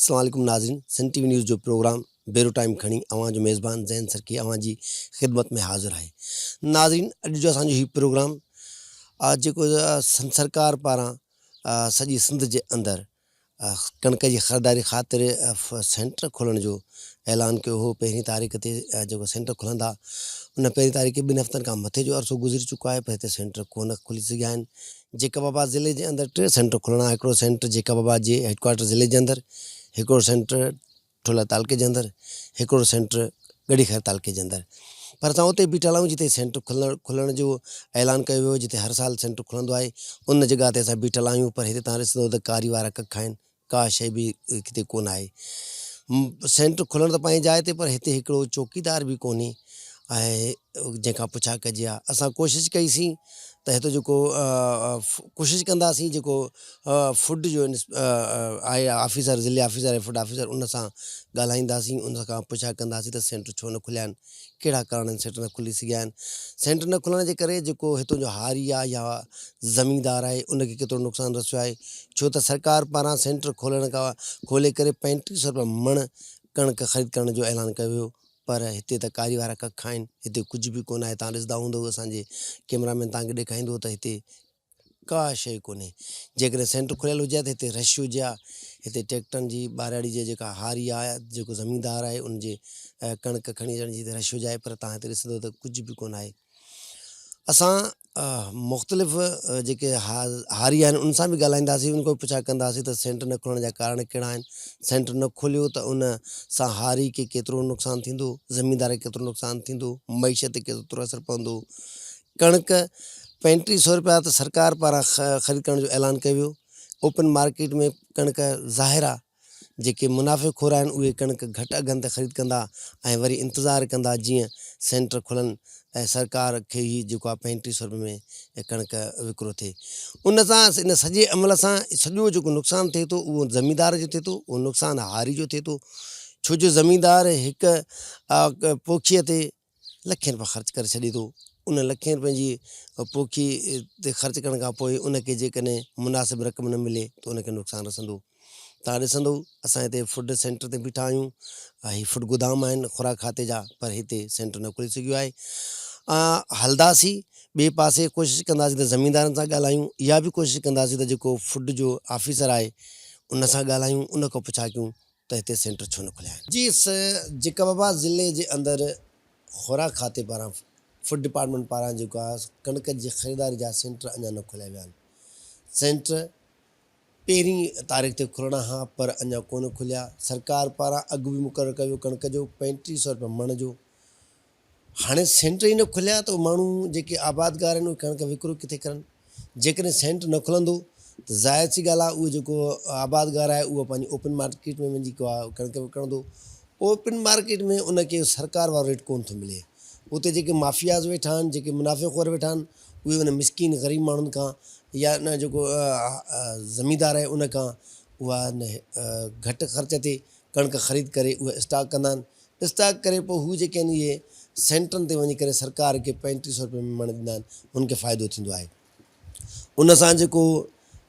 अस्सलाम वालेकुम नाज़रीन, सन टीवी न्यूज़ जो प्रोग्राम बेरो टाइम खणी अवां जो मेज़बान ज़ैन सरकी अवां जी ख़िदमत में हाज़िर आहे। नाज़रीन, अॼु जो असांजो हीउ प्रोग्राम जेको सरकार पारां सॼी सिंध जे अंदरि कणिक जी ख़रीदारी ख़ातिर सेंटर खोलण जो ऐलान कयो हो। पहिरीं तारीख़ ते जेको सेंटर खुलंदा, उन पहिरीं तारीख़ 2 हफ़्तनि खां मथे जो अरसो गुज़री चुको आहे, पर हिते सेंटर कोन खुली सघिया आहिनि। जेकबाबाद ज़िले जे अंदरि 3 सेंटर खुलणा, हिकिड़ो सेंटर जेकबाबाद जे हेडक्वाटर ज़िले जे अंदरि, हिकिड़ो सेंटर ठुला तालुके जे अंदरि, हिकिड़ो सेंटर गढ़ीखैर तालुके जे अंदरि। पर असां उते बीठल आहियूं जिते सेंटर खुलण जो ऐलान कयो वियो, जिते हर साल सेंटर खुलंदो आहे, उन जॻह ते असां बीठल आहियूं। पर हिते तव्हां ॾिसंदव त कारी वारा कख आहिनि, का शइ बि किथे कोन आहे। सेंटर खुलण त पंहिंजी जाइ ते, पर हिते हिकिड़ो चौकीदार बि कोन्हे ऐं जंहिंखां पुछा कजे आहे। असां कोशिशि कईसीं त हिते जेको कोशिशि कंदासीं जेको फूड जो आहे ऑफिसर, ज़िले ऑफिसर ऐं फूड ऑफिसर, उन सां ॻाल्हाईंदासीं, उन खां पुछा कंदासीं त सेंटर छो न खुलिया आहिनि, कहिड़ा कारण आहिनि सेंटर न खुली सघिया आहिनि। सेंटर न खुलण जे करे जेको हितां जो हारी आहे या ज़मीनदार आहे, उनखे केतिरो नुक़सानु रसियो आहे, छो त सरकार पारां सेंटर खोले करे 3500 रुपया मण कणिक ख़रीद करण जो ऐलान कयो वियो। पर हिते त कारी वारा कख आहिनि, हिते कुझु बि कोन आहे। तव्हां ॾिसंदा हूंदव, असांजे कैमरामैन तव्हांखे ॾेखारींदो त हिते का शइ कोन्हे। जेकॾहिं सेंटर खुलियल हुजे हा त हिते रश हुजे हा, हिते ट्रैक्टरनि जी ॿाराड़ी जे जेका हारी आहे, जेको ज़मीनदार आहे, उनजे कणिक खणी अचण जी रश हुजे, पर तव्हां हिते ॾिसंदव त कुझु बि कोन आहे। असां मुख़्तलिफ़ जेके हारी आहिनि उन सां बि ॻाल्हाईंदासीं, उन खां पुछा कंदासीं त सेंटर न खुलण जा कारण कहिड़ा आहिनि, सेंटर न खोलियो त उन सां हारी खे केतिरो नुक़सानु थींदो, ज़मीनदार खे केतिरो नुक़सानु थींदो, मईशत ते केतिरो असरु पवंदो। कणिक 3500 रुपया त सरकार पारां ख़रीद करण जो ऐलान कयो वियो। ओपन मार्केट में कणिक ज़ाहिर आहे जेके मुनाफ़े आहिनि, उहे कणिक घटि अघनि ते ख़रीद कंदा ऐं वरी इंतज़ारु कंदा जीअं सेंटर खुलनि ऐं सरकार खे ई जेको आहे 3500 रुपये में कणिक विकिरो थिए। उन सां इन सॼे अमल सां सॼो जेको नुक़सानु थिए थो, उहो ज़मीनदार जो थिए थो, उहो नुक़सानु हारी जो थिए थो। छो जो ज़मीनदार हिकु पोखीअ ते लखे रुपया ख़र्चु करे छॾे थो। उन लखे रुपए जी पोखी ते ख़र्चु करण खां पोइ उनखे जेकॾहिं मुनासिबु रक़म न मिले त उनखे नुक़सानु रसंदो। तव्हां ॾिसंदव, असां हिते फूड सेंटर ते बीठा आहियूं, हीअ फूड गोदाम आहिनि खुराक खाते जा, पर हिते सेंटर न खुली सघियो आहे। हलंदासीं ॿिए पासे, कोशिशि कंदासीं त ज़मीनदारनि सां ॻाल्हायूं, इहा बि कोशिशि कंदासीं त जेको फूड जो ऑफिसर आहे उन सां ॻाल्हायूं, उन खां पुछा कयूं त हिते सेंटर छो न खुलिया आहिनि। जी, जेकबाबाद ज़िले जे अंदरि खुराक खाते पारां, फूड डिपार्टमेंट पारां जेको आहे कणिक जी ख़रीदारी जा सेंटर अञा न खोलिया विया आहिनि। सेंटर पहिरीं तारीख़ ते खुलणा हुआ, पर अञा कोन खुलिया। सरकार पारां अघु बि मुक़ररु कयो कणिक जो 3500 रुपया मण जो। हाणे सेंटर ई न खुलिया त माण्हू जेके आबादगार आहिनि उहे कणिक विकिरो किथे करनि। जेकॾहिं सेंटर न खुलंदो त ज़ाहिर सी ॻाल्हि आहे, उहो जेको आबादगार आहे उहो पंहिंजी ओपन मार्केट में वञी कणिक विकिणंदो। ओपन मार्केट में उनखे सरकार वारो रेट कोन थो मिले। उते जेके माफ़ियाज़ वेठा आहिनि, जेके मुनाफ़ेख़ोर वेठा आहिनि, उहे उन मिसकिन ग़रीब माण्हुनि खां या न जेको ज़मीनदार आहे उन खां उहा घटि ख़र्च ते कणिक ख़रीद करे उहे स्टॉक कंदा आहिनि। स्टॉक करे पोइ हू जेके आहिनि इहे सेंटरनि ते वञी करे सरकार खे 3500 रुपये में मण ॾींदा आहिनि, उनखे फ़ाइदो थींदो आहे। उन सां जेको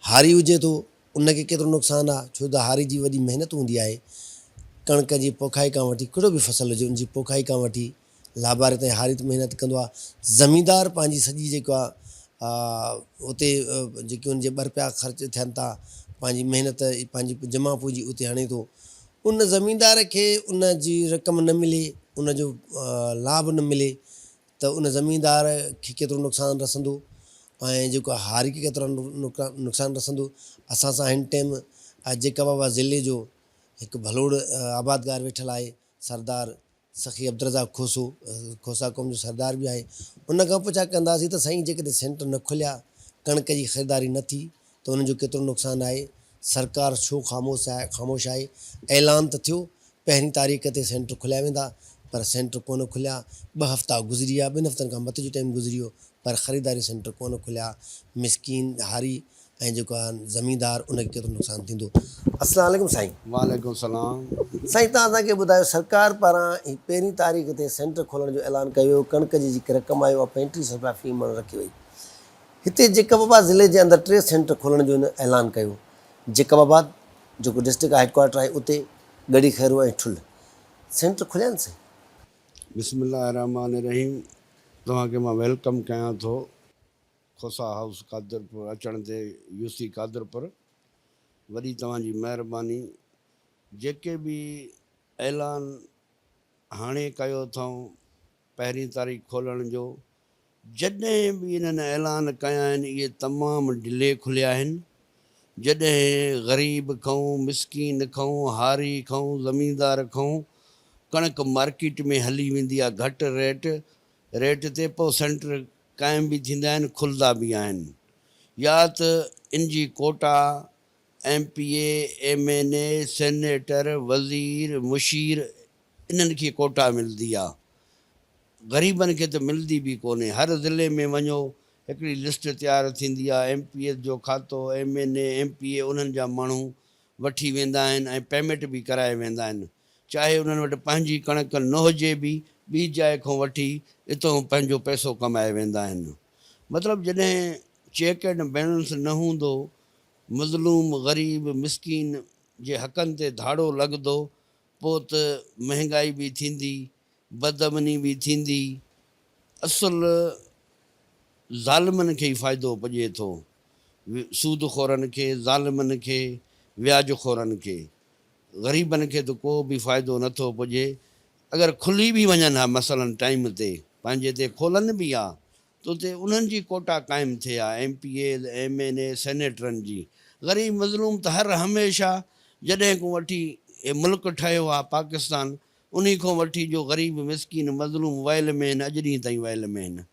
हारी हुजे थो उनखे केतिरो नुक़सानु आहे, छो त हारी जी वॾी महिनत हूंदी आहे। कणिक जी पोखाई खां वठी, कहिड़ो बि फ़सुलु हुजे, उनजी पोखाई खां वठी लाभारे ताईं हारी महिनत कंदो आहे। ज़मीनदार पंहिंजी सॼी जेको आहे उते जेके उनजे ॿ रुपया ख़र्चु थियनि था, पंहिंजी महिनत पंहिंजी जमा पूंजी उते हणे थो। उन ज़मीनदार खे उन जी रक़म न मिले, उनजो लाभ न मिले त उन ज़मीनदार खे केतिरो नुक़सानु रसंदो ऐं जेको हारी खे केतिरो नुक़सानु रसंदो। असां सां हिन टाइम जेकबाबाद ज़िले जो हिकु भलोड़ आबादगार वेठल आहे, सरदार सखी अब्दुर्रज़ाक खोसा क़ौम जो सरदार बि आहे। उन खां पुछा कंदासीं त साईं, जेकॾहिं सेंटर न खुलिया, कणिक जी ख़रीदारी न थी त उनजो केतिरो नुक़सानु आहे, सरकार छो ख़ामोश आहे। ऐलान त थियो 1 तारीख़ ते सेंटर खुलिया वेंदा, पर सेंटर कोन खुलिया। 2 हफ़्ता गुज़री विया, 2 हफ़्तनि खां मथे जो टाइम गुज़री वियो, पर ख़रीदारी सेंटर कोन खुलिया। मिसकिन हारी ऐं जेको आहे ज़मीनदार, उनखे केतिरो नुक़सानु थींदो। अस्सलाम वालेकुम साईं। वालेकुम सलाम। साईं, तव्हां असांखे ॿुधायो, सरकार पारां 1 तारीख़ ते सेंटर खोलण जो ऐलान कयो वियो, कणिक जी जेकी रक़म आहे उहा 3500 रुपया फ़ी मण रखी वई। हिते जेकबाबाद ज़िले जे अंदरि 3 सेंटर खोलण जो ऐलान कयो, जेकबाबाद, जो डिस्ट्रिक्ट हेडक्वार्टर है उते गड़ी खैरू ऐं ठुल सेंटर खुलिया आहिनि से? बिस्मिल्लाहिर्रहमानिर्रहीम। तव्हांखे मां वेलकम कयां थो खोसा हाउस कादरपुर अचण ते यूसी कादरपुर। वॾी तव्हांजी महिरबानी। जेके बि ऐलान हाणे कयो अथऊं 1 तारीख़ खोलण जो, जॾहिं बि इन्हनि ऐलान कया आहिनि इहे तमामु डिले खुलिया आहिनि। जॾहिं ग़रीब खां मिसकीन खां हारी खां ज़मींदार खां कणिक मार्केट में हली वेंदी आहे घटि रेट ते, पोइ सेंटर क़ाइमु बि थींदा आहिनि, खुलंदा बि आहिनि। या त इन जी कोटा MPA MNA सेनेटर वज़ीर मुशीर इन्हनि खे कोटा मिलंदी आहे, ग़रीबनि खे त मिलंदी बि कोन्हे। हर ज़िले में वञो हिकिड़ी लिस्ट तयारु थींदी आहे, MPS जो खातो MNA MPA उन्हनि जा माण्हू वठी वेंदा आहिनि ऐं पेमेंट बि कराए वेंदा आहिनि। चाहे उन्हनि वटि पंहिंजी कणिक न हुजे बि ॿी जाइ खां वठी हितां पंहिंजो पैसो कमाए वेंदा आहिनि। मतिलबु जॾहिं चेक एंड बैलेंस न हूंदो, मज़लूम ग़रीब मिसकीन जे हक़नि ते धाड़ो लॻंदो, पोइ त महांगाई बि थींदी, बदअमनी बि थींदी। असुल ज़ालिमनि खे ई फ़ाइदो पुॼे थो, सूदखोरनि खे, ज़ालिमनि खे, व्याजखोरनि खे। ग़रीबनि खे त को बि फ़ाइदो नथो पुॼे। अगरि खुली बि वञनि हा मसइलनि टाइम ते, पंहिंजे ते खोलनि बि हा, त उते उन्हनि जी कोटा क़ाइमु थिए हा, MPA MNA सेनेटरनि जी। ग़रीब मज़लूम त हर हमेशह जॾहिं खां वठी हे मुल्क ठहियो आहे पाकिस्तान, उन खां वठी जो ग़रीब मिसकीन मज़लूम वयल में आहिनि, अॼु ॾींहं ताईं वयल में आहिनि।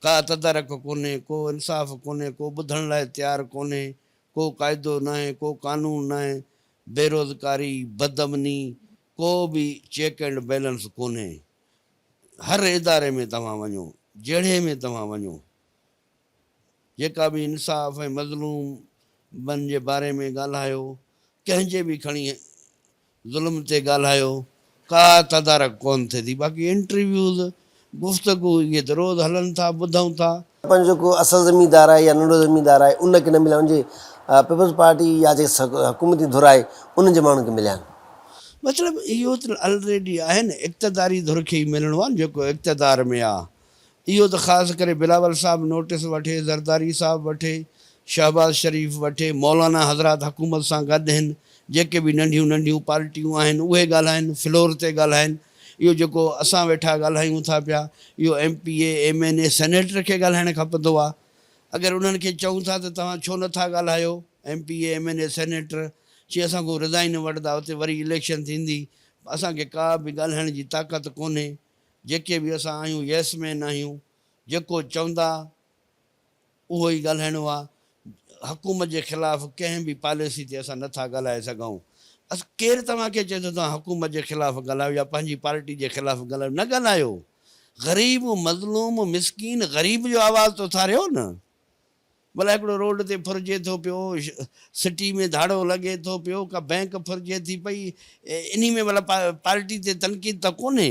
का तदारक कोन्हे, को इंसाफ़ कोन्हे, को ॿुधण लाइ तयारु कोन्हे, को क़ाइदो न आहे, को कानून न आहे। बेरोज़गारी, बदअमनी, को बि चेक एंड बैलेंस कोन्हे। हर इदारे में तव्हां वञो, जहिड़े में तव्हां वञो, जेका बि इंसाफ़ ऐं मज़लूम बन जे बारे में ॻाल्हायो, कंहिंजे बि खणी ज़ुल्म ते ॻाल्हायो, का तदारक कोन थिए थी। बाक़ी इंटरव्यूज़ गुफ़्तगू इहे त रोज़ु हलनि था, ॿुधूं था। पंहिंजो जेको असल ज़मींदार आहे या नंढो ज़मींदार आहे उनखे न मिलिया, उनजे पीपल्स पार्टी या जेके हुकूमती धुर आहे उन्हनि जे माण्हुनि खे मिलिया आहिनि। मतिलबु इहो त ऑलरेडी आहे न, इक़्तदारी धुर खे ई मिलणो आहे जेको इक़्तदार में आहे। इहो त ख़ासि करे बिलावल साहिबु नोटिस वठे, ज़रदारी साहिबु वठे, शहबाज़ शरीफ़ वठे, मौलाना हज़रात हुकूमत सां गॾु आहिनि, जेके बि नंढियूं नंढियूं पार्टियूं आहिनि उहे ॻाल्हाइनि, फ्लोर ते ॻाल्हाइनि। इहो जेको असां वेठा ॻाल्हायूं था पिया, इहो MPA MNA सेनेटर खे ॻाल्हाइणु खपंदो आहे। अगरि उन्हनि खे चऊं था त तव्हां छो नथा ॻाल्हायो, MPA MNA सेनेटर चई असां को रिज़ाइन वठंदा, उते वरी इलेक्शन थींदी, असांखे का बि ॻाल्हाइण जी ताक़त कोन्हे। जेके बि असां आहियूं येस मैन आहियूं, जेको चवंदा उहो ई ॻाल्हाइणो आहे। हुकूमत जे ख़िलाफ़ु कंहिं बि पॉलिसी ते असां नथा ॻाल्हाए सघूं। केरु तव्हांखे चए थो तव्हां हुकूमत जे ख़िलाफ़ु ॻाल्हायो या पंहिंजी पार्टी जे ख़िलाफ़ु ॻाल्हायो? न ॻाल्हायो। ग़रीब मज़लूम मिसकीन ग़रीब जो आवाज़ु थो थारियो न। भला हिकिड़ो रोड ते फुरिजे थो पियो, सिटी में धाड़ो लॻे थो पियो, का बैंक फुरिजे थी पई, इन में भला पार्टी ते तनक़ीद त कोन्हे।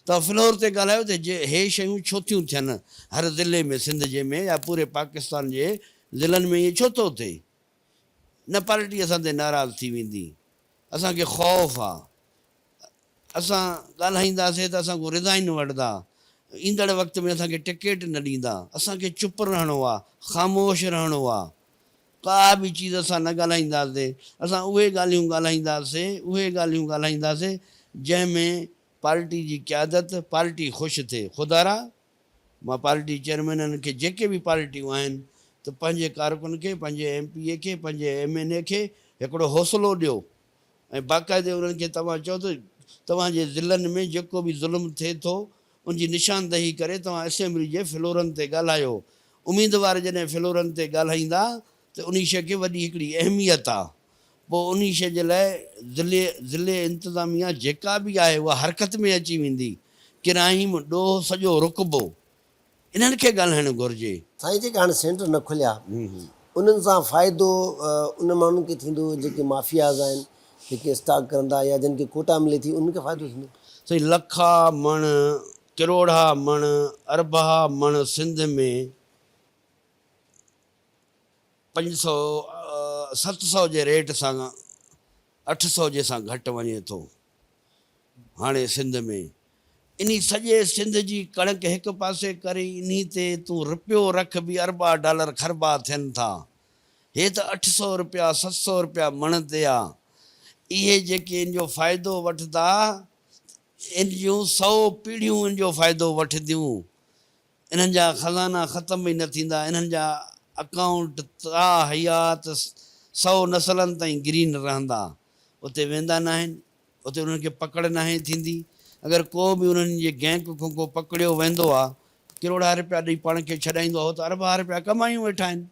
त फ्लोर ते ॻाल्हायो त हे शयूं छो थियूं थियनि हर ज़िले में, सिंध जे में या पूरे पाकिस्तान जे ज़िलनि में, इहे छो थो थिए? न पार्टी असां ते नाराज़ थी वेंदी, असांखे ख़ौफ़ आहे। असां ॻाल्हाईंदासीं त असां को रिज़ाइन वठंदा, ईंदड़ वक़्त में असांखे टिकेट न ॾींदा। असांखे चुप रहणो आहे, ख़ामोश रहणो आहे, का बि चीज़ असां न ॻाल्हाईंदासीं। असां उहे ॻाल्हियूं ॻाल्हाईंदासीं जंहिंमें पार्टी जी क़यादत, पार्टी ख़ुशि थिए। ख़ुदारा मां पार्टी चेयरमैननि खे, जेके बि पार्टियूं आहिनि, त पंहिंजे कारकुन खे, पंहिंजे MPA खे, पंहिंजे MNA खे हिकिड़ो हौसलो ॾियो ऐं बाक़ाइदे उन्हनि खे तव्हां चओ त तव्हांजे ज़िलनि में जेको बि ज़ुल्म थिए थो उनजी निशानदही करे तव्हां असेंबली जे फ्लोरनि ते ॻाल्हायो। उमेदवार जॾहिं फ्लोरनि ते ॻाल्हाईंदा त उन शइ खे वॾी हिकिड़ी अहमियत आहे। पोइ उन शइ जे लाइ ज़िले इंतिज़ामिया जेका बि आहे उहा हरकत में अची वेंदी। किराईम ॾोह सॼो रुकबो, इन्हनि खे ॻाल्हाइणु घुरिजे। साईं जेके हाणे सेंटर न खुलिया उन्हनि सां फ़ाइदो उन माण्हुनि खे थींदो जेके माफ़ियाज़ आहिनि, जेके स्टॉक कंदा या जिन खे कोटा मिले थी, उन्हनि खे फ़ाइदो थींदो? साईं लखा मण, किरोड़ा मण, अरबा मण सिंध में 500 700 जे रेट सां 800 जंहिंसां घटि वञे थो हाणे सिंध में। इन सॼे सिंध जी कणिक हिकु पासे करे इन ते तूं रुपयो रख बि अरबा डॉलर ख़रबा थियनि था। हे त 800 रुपया 700 रुपया मण ते आहे। इहे जेके इन जो फ़ाइदो वठंदा इन जूं 100 पीढ़ियूं इन जो फ़ाइदो वठंदियूं। इन्हनि जा ख़ज़ाना ख़तम ई न थींदा। इन्हनि जा अकाउंट ता हयात 100 नसलनि ताईं ग्रीन रहंदा। उते वेंदा न आहिनि, उते उन्हनि खे पकड़ न आहे थींदी। अगरि को बि उन्हनि जे गैंग खां को पकड़ियो वेंदो आहे, किरोड़ा रुपया ॾेई पाण खे छॾाईंदो आहे, हो त अरबा रुपया कमायूं वेठा आहिनि।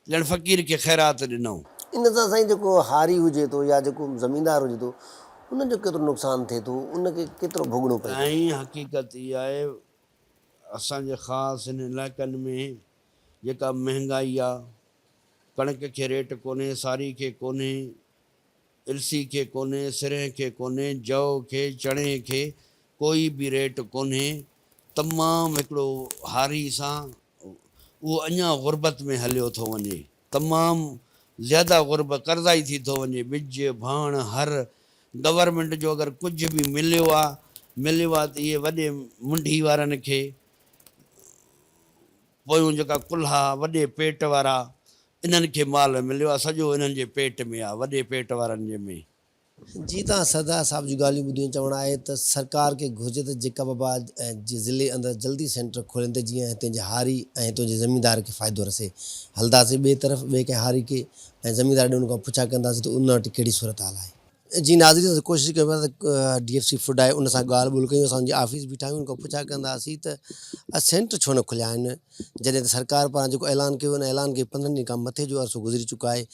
ॼण फ़क़ीर खे ख़ैरात ॾिनऊं। इन सां साईं जेको हारी हुजे थो या जेको ज़मीनदार हुजे थो उनजो केतिरो नुक़सानु थिए थो, उनखे केतिरो भोॻणो पए थो? ऐं हक़ीक़त इहा आहे असांजे ख़ासि इन इलाइक़नि में जेका महांगाई आहे, कणिक खे रेट कोन्हे, सारी खे कोन्हे, इलसी खे कोन्हे, सिरे खे कोन्हे, जौ खे चणे खे कोई बि रेट कोन्हे। तमामु हिकिड़ो हारी सां उहो अञा गुरबत में हलियो थो वञे। तमामु ज़्यादा गुरबत कर्ज़ाई थी थो वञे। ॿिज भाण हर गवर्नमेंट जो अगरि कुझु बि मिलियो आहे त इहे वॾे मुंडी वारनि खे, पोयूं जेका कुल्हा वॾे पेट वारा, इन्हनि खे माल मिलियो आहे। सॼो इन्हनि जे पेट में आहे, वॾे पेट वारनि जे में। जी तव्हां सरदार साहिब जी ॻाल्हियूं ॿुधियूं। चवणु आहे त सरकार खे घुरिजे त जेका बाबा जे ज़िले अंदरि जल्दी सेंटर खोलनि त जीअं हिते जे हारी ऐं तुंहिंजे ज़मीनदार खे फ़ाइदो रसे। हलंदासीं ॿिए तरफ़ ॿिए कंहिं हारी खे ऐं ज़मीनदार ॾे उन खां पुछा कंदासीं त उन वटि कहिड़ी सूरत हाल आहे। जी नाज़रीन, कोशिशि कयूं पिया त DFC फूड आहे उन सां ॻाल्हि ॿोल कयूं, असांजी ऑफिस बि ठाहियूं, उन खां पुछा कंदासीं त सेंटर छो न खुलिया आहिनि, जॾहिं त सरकार पारां जेको ऐलान कयो उन ऐलान खे 15 ॾींहं खां मथे जो अरसो गुज़री चुको आहे,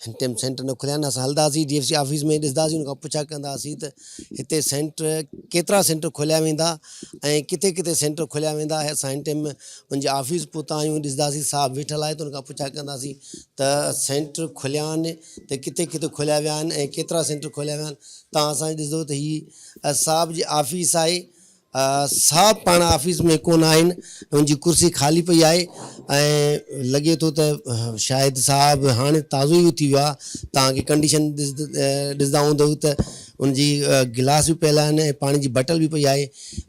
हिन टाइम सेंटर न खुलिया आहिनि। असां हलंदासीं DFC ऑफिस में ॾिसंदासीं, उन खां पुछा कंदासीं त हिते सेंटर केतिरा सेंटर खोलिया वेंदा ऐं किथे किथे सेंटर खोलिया वेंदा। असां हिन टाइम उनजी ऑफिस पहुता आहियूं, ॾिसंदासीं साहब वेठल आहे त उन खां पुछा कंदासीं त सेंटर खुलिया आहिनि त किथे किथे खोलिया विया आहिनि ऐं केतिरा सेंटर खोलिया विया आहिनि। तव्हां असांखे ॾिसंदो त हीअ साहब जी ऑफिस आहे। साहब पाण ऑफिस में कोन आहिनि, उनजी कुर्सी ख़ाली पई आहे ऐं लॻे थो त शायदि साहब हाणे ताज़ो ई उथी वियो आहे। तव्हांखे कंडीशन ॾिसंदा हूंदव त उनजी गिलास बि पियल आहिनि ऐं पाणी जी बटल बि पई आहे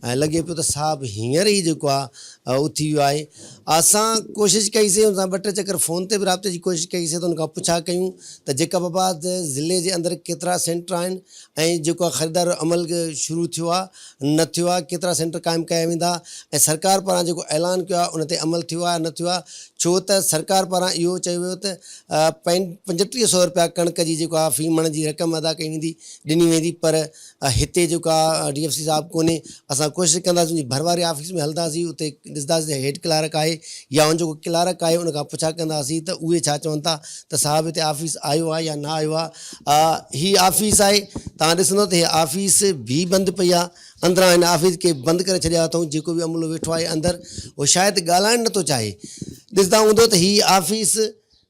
ऐं लॻे पियो त साहब हींअर ई जेको आहे उथी वियो आहे। असां कोशिशि कईसीं, उन सां 2-3 चकर फ़ोन ते बि राब्ते जी कोशिशि कईसीं त उन खां पुछा कयूं त जेका बाबा ज़िले जे अंदरि केतिरा सेंटर आहिनि ऐं जेको आहे ख़रीदार अमल शुरू थियो आहे न थियो आहे, केतिरा सेंटर क़ाइमु कया वेंदा ऐं सरकार पारां जेको ऐलान कयो आहे उन ते अमल थियो आहे न थियो आहे। छो त सरकार पारां इहो चयो वियो त 3500 रुपया कणिक जी जेको आहे फ़ी मण जी रक़म अदा कई वेंदी, ॾिनी वेंदी, पर हिते जेको आहे DFC साहिबु कोन्हे। असां कोशिशि कंदासीं उनजी भरवारी ऑफिस में हलंदासीं, उते ॾिसंदासीं त हेड क्लार्क आहे या उन जेको क्लार्क आहे उन खां पुछा कंदासीं त उहे छा चवनि था त साहिबु हिते ऑफिस आयो आहे या न आयो आहे। हीअ ऑफिस आहे, तव्हां ॾिसंदो त हीअ ऑफिस बि बंदि पई आहे। अंदरां हिन ऑफिस खे बंदि करे छॾिया अथऊं। जेको बि अमलो वेठो आहे अंदरि उहो शायदि ॻाल्हाइणु नथो चाहे। ॾिसंदा हूंदो त हीअ ऑफिस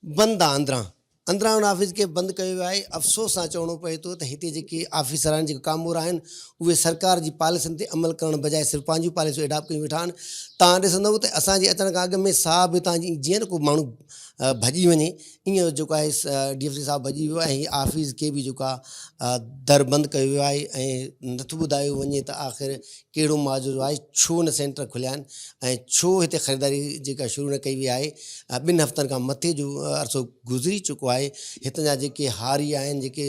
बंदि आहे। अंदरां हुन ऑफिस खे बंदि कयो वियो आहे। अफ़सोस सां चवणो पए थो त हिते जेके ऑफिसर आहिनि, जेके कामोर आहिनि, उहे सरकार जी पॉलिसियुनि ते अमल करण बजाए सिर्फ़ु पंहिंजूं पॉलिसियूं एडॉप्ट कयूं वेठा आहिनि। तव्हां ॾिसंदव त असांजे अचण खां अॻु में साहब हितां जी जीअं न को माण्हू भॼी वञे ईअं जेको आहे DFC साहब भॼी वियो आहे। हीअ ऑफिस खे बि जेको आहे दर बंदि कयो वियो आहे ऐं नथो ॿुधायो वञे त आख़िर कहिड़ो माजरो आहे, छो न सेंटर खुलिया आहिनि ऐं छो हिते ख़रीदारी जेका शुरू न कई वई आहे। 2 हफ़्तनि खां मथे जो अरसो गुज़री चुको आहे। हितां जा जेके हारी आहिनि, जेके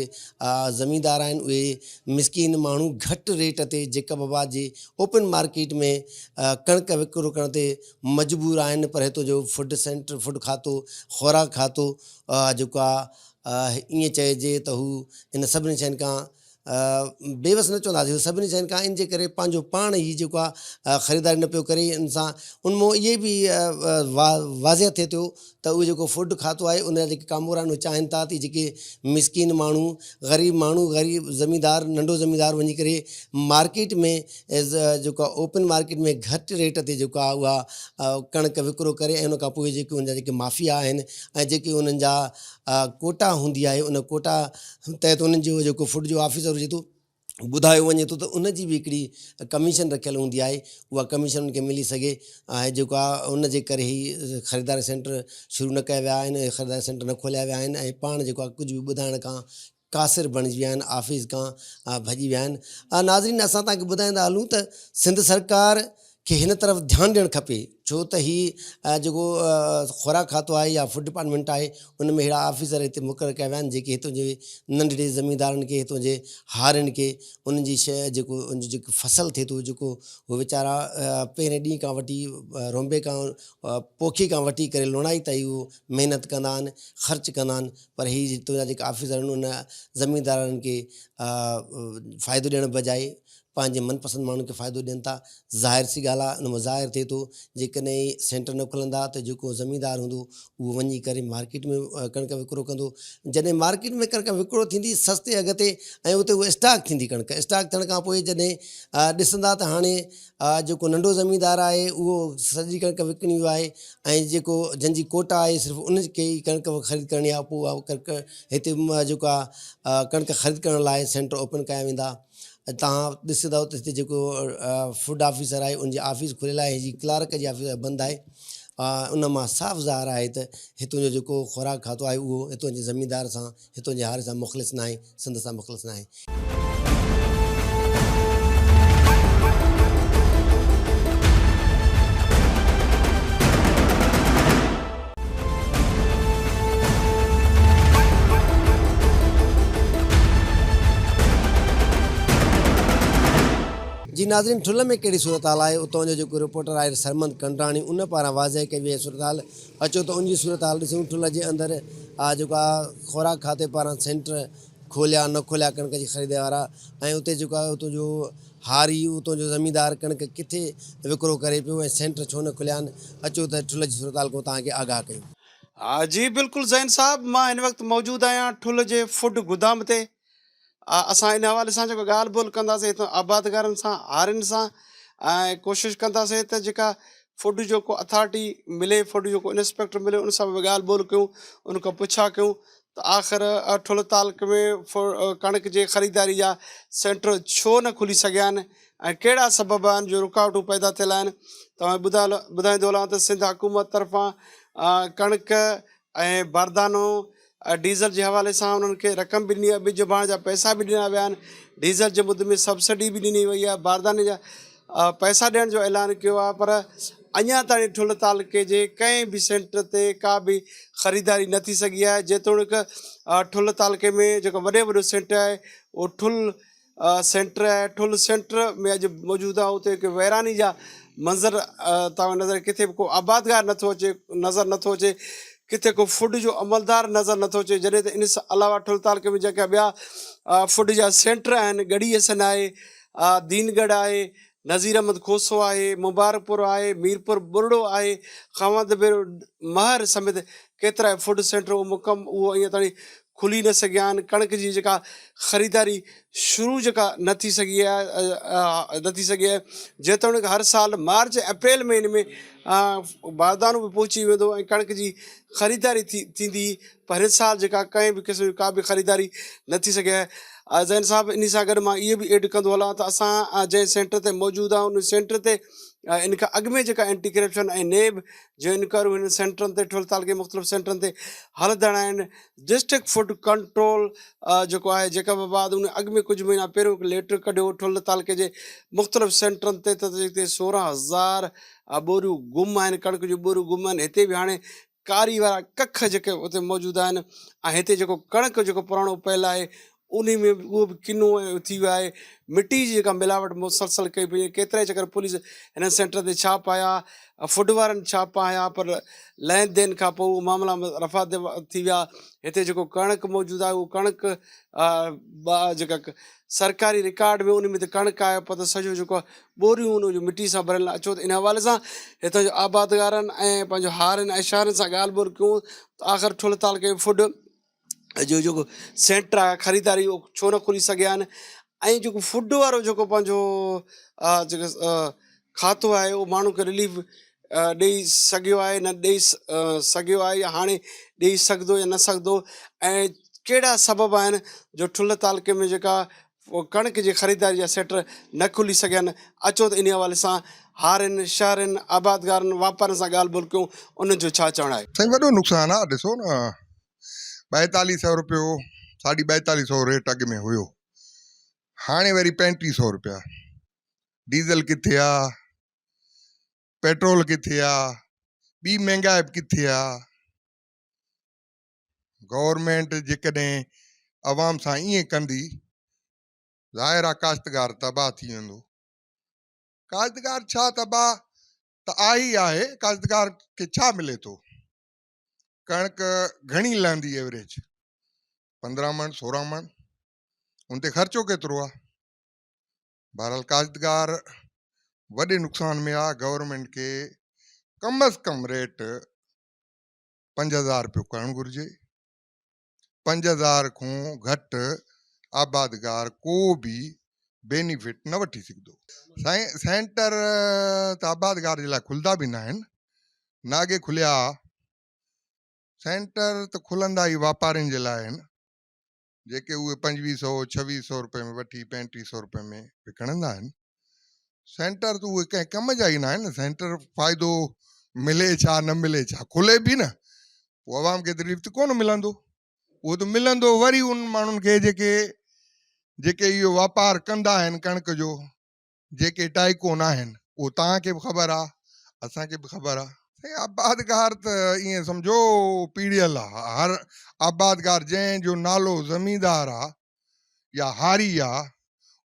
ज़मीनदार आहिनि, उहे मिसकिन माण्हू घटि रेट ते जेका बाबा जे ओपन मार्केट में कणिक विकिरो करण ते मजबूर आहिनि, पर हितां जो फूड सेंटर, फूड खातो, ख़ुराक खातो जेको आहे ईअं चइजे त हू इन सभिनी शयुनि खां बेवस न चवंदासीं, सभिनी शयुनि खां इन जे करे पंहिंजो पाण ई जेको आहे ख़रीदारी न पियो करे। इन सां उनमां इहे बि वाज़िह थिए थो त उहो जेको फूड खातो आहे उन जा जेके कामोर आहिनि उहे चाहिनि था त जेके मिसकिन माण्हू, ग़रीब ज़मीनदार, नंढो ज़मीनदार वञी करे मार्केट में जेको आहे ओपन मार्केट में घटि रेट ते जेको आहे उहा कणिक विकिरो करे ऐं उन खां पोइ जेके उन जा जेके माफ़िया आहिनि ऐं जेके उन्हनि जा कोटा हूंदी आहे, उन कोटा तहत उन्हनि जो जेको फूड जो ऑफिसर हुजे थो ॿुधायो वञे थो त उनजी बि हिकिड़ी कमीशन रखियलु हूंदी आहे, उहा कमीशन उनखे मिली सघे। ऐं जेको आहे उन जे करे ई ख़रीदारी सेंटर शुरू न कया विया आहिनि, ख़रीदारी सेंटर न खोलिया विया आहिनि ऐं पाण जेको आहे कुझु बि ॿुधाइण खां कासिर बणिजी विया आहिनि, आफ़िस खां भॼी विया आहिनि। नाज़रीन, असां तव्हांखे ॿुधाईंदा हलूं त सिंध सरकार खे हिन तरफ़ ध्यानु ॾियणु खपे, छो त हीअ जेको खुराक खातो आहे या फूड डिपार्टमेंट आहे, उन में अहिड़ा ऑफिसर हिते मुक़ररु कया विया आहिनि जेके हितां जे नंढड़े ज़मींदारनि खे, हितां जे हारियुनि खे, उन्हनि जी शइ जेको उन जो जेको फसल थिए थो, जेको उहे वीचारा पहिरें ॾींहं खां वठी रोंबे खां पोखी खां वठी करे लुणाई ताईं उहो महिनत कंदा आहिनि, ख़र्चु कंदा आहिनि, पर हीअ हितां जा जेका ऑफिसर आहिनि उन ज़मींदारनि खे फ़ाइदो ॾियण बजाए पंहिंजे मनपसंदि माण्हुनि खे फ़ाइदो ॾियनि था। ज़ाहिर सी ॻाल्हि आहे, उन में ज़ाहिर थिए थो जेकॾहिं सेंटर न खुलंदा त जेको ज़मींदार हूंदो उहो वञी करे मार्केट में कणिक विकिरो कंदो। जॾहिं मार्केट में कणिक विकिरो थींदी सस्ते अघ ते, ऐं उते उहा स्टॉक थींदी कणिक, स्टॉक थियण खां पोइ जॾहिं ॾिसंदा त हाणे जेको नंढो ज़मींदार आहे उहो सॼी कणिक विकिणी वियो आहे, ऐं जेको जंहिंजी कोटा आहे सिर्फ़ु उन खे ई कणिक ख़रीद करणी आहे, पोइ उहा कणिक हिते जेको आहे कणिक ख़रीद करण लाइ सेंटर ओपन कया वेंदा। तव्हां ॾिसंदव त हिते जेको फूड ऑफिसर आहे उनजी ऑफिस खुलियल आहे, जी क्लार्क जी ऑफिस बंदि आहे। उन मां साफ़ु ज़ाहिर आहे त हितां जो जेको खुराक खातो आहे उहो हितां जे ज़मींदार सां, हितां जे हार सां मुख़लिस न आहे, सिंध सां मुख़लिस न आहे। जी नाज़रीन, ठुल में कहिड़ी सूरत हाल आहे, उतां जो जेको रिपोर्टर आहे सरमंद कंडराणी उन पारां वाज़े कई वई सूरत हाल। अचो त उनजी सूरत हाल ॾिसूं। ठुल जे अंदरि जेको आहे खुराक खाते पारां सेंटर खोलिया न खोलिया कणिक जी ख़रीद वारा, ऐं उते जेको आहे उतां जो हारी, उतां जो ज़मींदार कणिक किथे विकिरो करे पियो, ऐं सेंटर छो न खुलिया आहिनि। अचो त ठुल जी सूरत हाल को तव्हांखे आगाह कयूं। हाँ जी, बिल्कुलु ज़ैन साहब, मां हिन वक़्तु मौजूदु आहियां ठुल जे फूड गुदाम ते। असां इन हवाले सां जेको ॻाल्हि ॿोल कंदासीं हितां आबादगारनि सां, हारियुनि सां, ऐं कोशिशि कंदासीं त जेका फूड जो को अथॉरिटी मिले, फूड जो को इंस्पेक्टर मिले, उन सां बि ॻाल्हि ॿोल कयूं, उन खां पुछा कयूं त आख़िर ठुल तालुक में कणिक जे ख़रीदारी जा सेंटर छो न खुली सघिया आहिनि, ऐं कहिड़ा सबब आहिनि जो रुकावटूं पैदा थियल आहिनि। तव्हां ॿुधाईंदो हलां त सिंध हुकूमत तरफ़ां कणिक ऐं बारदानो डीज़ल जे हवाले सां उन्हनि खे रक़म बि ॾिनी आहे, ॿिज बाण जा पैसा बि ॾिना विया आहिनि, डीज़ल जे मुद्दे में सब्सिडी बि ॾिनी वई आहे, बारदाने जा पैसा ॾियण जो ऐलान कयो आहे, पर अञा ताईं ठुल तालुके जे कंहिं बि सेंटर ते का बि ख़रीदारी न थी सघी आहे। जेतोणीकि ठुल तालुके में जेको वॾे वॾो सेंटर आहे उहो ठुल सेंटर आहे। ठुल सेंटर में अॼु मौजूदु आहे, उते हिकु वैरानी जा मंज़र तव्हां नज़र, किथे बि को आबादगार नथो अचे, नज़र नथो अचे, किथे को फूड जो अमलदार नज़र नथो अचे, जॾहिं त इन सां अलावा ठुल तालुके में जेका ॿिया फूड जा सेंटर आहिनि, गढ़ी हसन आहे, दीनगढ़ आहे, नज़ीर अहमद खोसो आहे, मुबारकपुर आहे, मीरपुर बुरड़ो आहे, खावंद महर समेत केतिरा फूड सेंटर उहो अञा ताईं खुली न सघिया आहिनि। कणिक जी जेका ख़रीदारी शुरू जेका न थी सघी आहे, जेतोणीकि हर साल मार्च अप्रैल महीने में बारदानो बि पहुची वेंदो ऐं कणिक जी ख़रीदारी थींदी, पर हिन साल जेका कंहिं बि क़िस्म जी का बि ख़रीदारी न थी सघे आहे। ज़ैन साहब, इन सां गॾु मां इहो बि एड कंदो हलां त असां जंहिं सेंटर ते मौजूदु आहियूं उन सेंटर ते इन खां अॻु में जेका एंटी करप्शन ऐं नेब जो इनक्वायरियूं हिन सेंटरनि ते, ठुल तालुके मुख़्तलिफ़ सेंटरनि ते हलंदड़ आहिनि। डिस्ट्रिक्ट फूड कंट्रोल जेको आहे जेकबाबाद, उन अॻु में कुझु महीना पहिरियों हिकु लेटर कढियो ठुल तालुके जे मुख़्तलिफ़ सेंटरनि ते, त जिते 16,000 ॿोरियूं गुम आहिनि, कणिक जूं ॿोरियूं गुम आहिनि। हिते बि हाणे कारी वारा कख जेके उते मौजूदु आहिनि, ऐं हिते जेको कणिक जेको पुराणो पयल आहे उन में बि उहो बि किनो थी वियो आहे, मिटी जी जेका मिलावट मुसलसल कई पई आहे। केतिरा ई चकर पुलिस हिन सेंटर ते छापा आया, फूड वारनि छापा आया, पर लेन देन खां पोइ उहो मामला रफ़ा थी विया। हिते जेको कणिक मौजूदु आहे उहो कणिक जेका सरकारी रिकार्ड में उन में त कणिक आहे, पर त सॼो जेको आहे ॿोरियूं उन जो मिटी सां भरियल। अचो त इन हवाले सां हितां जो आबादगारनि ऐं पंहिंजो हारनि ऐं शहरनि सां ॻाल्हि ॿोल कयूं त आख़िर ठुल तालुके फूड जो जेको सेंटर आहे ख़रीदारी उहो छो न खुली सघिया आहिनि, ऐं जेको फूड वारो जेको पंहिंजो जेको खातो आहे उहो माण्हू खे रिलीफ ॾेई सघियो आहे न ॾेई सघियो आहे, या हाणे ॾेई सघंदो या न सघंदो, ऐं कहिड़ा सबब आहिनि जो ठुल तालुके में जेका कणिक जी ख़रीदारी जा सेंटर न खुली सघिया आहिनि। अचो त इन हवाले सां हारनि, शहरनि, आबादगारनि, वापारनि सां ॻाल्हि ॿोल कयूं, उन्हनि जो छा चवणु आहे। साईं, वॾो नुक़सानु आहे। ॾिसो न, 4200 रुपियो 4200 रेट अॻु में हुयो, हाणे वरी 3500 रुपया। डीज़ल किथे आहे, पेट्रोल किथे आहे, ॿी महांगाई किथे आहे। गवर्नमेंट जेकॾहिं अवाम सां ईअं कंदी, ज़ाहिर आहे काश्तकार तबाह थी वेंदो। काश्तकार छा तबाह त आहे, काश्तकार खे छा मिले थो? कणिक घणी लहंदी एवरेज 15 मण 16 मण, उन ते ख़र्चो केतिरो आहे? बहरहाल काश्तकार वॾे नुक़सान में आहे। गवर्नमेंट खे कम अज़ कम रेट 5000 रुपयो करणु घुरिजे। 5000 खां घटि आबादगार को बि बेनिफिट न वठी सघंदो। साईं सेंटर त आबादगार जे लाइ खुलंदा बि न आहिनि, न अॻे खुलिया। सेंटर त खुलंदा ई वापारियुनि जे लाइ आहिनि, जेके उहे 2500-2600 रुपए में वठी 3500 रुपए में विकिणंदा आहिनि। सेंटर त उहे कंहिं कम जा ई न आहिनि। सेंटर फ़ाइदो मिले छा न मिले छा, खुले बि न, पोइ अवाम खे तकलीफ़ त कोन मिलंदो। उहो त मिलंदो वरी उन माण्हुनि खे जेके इहो वापारु कंदा आहिनि कणिक जो, जेके टाइकोन आहिनि। उहो तव्हांखे बि ख़बर आहे, असांखे बि ख़बर आहे। आबादगार त ईअं सम्झो पीड़ियल आहे। हर आबादगार जंहिंजो नालो ज़मींदार आहे या हारी आहे,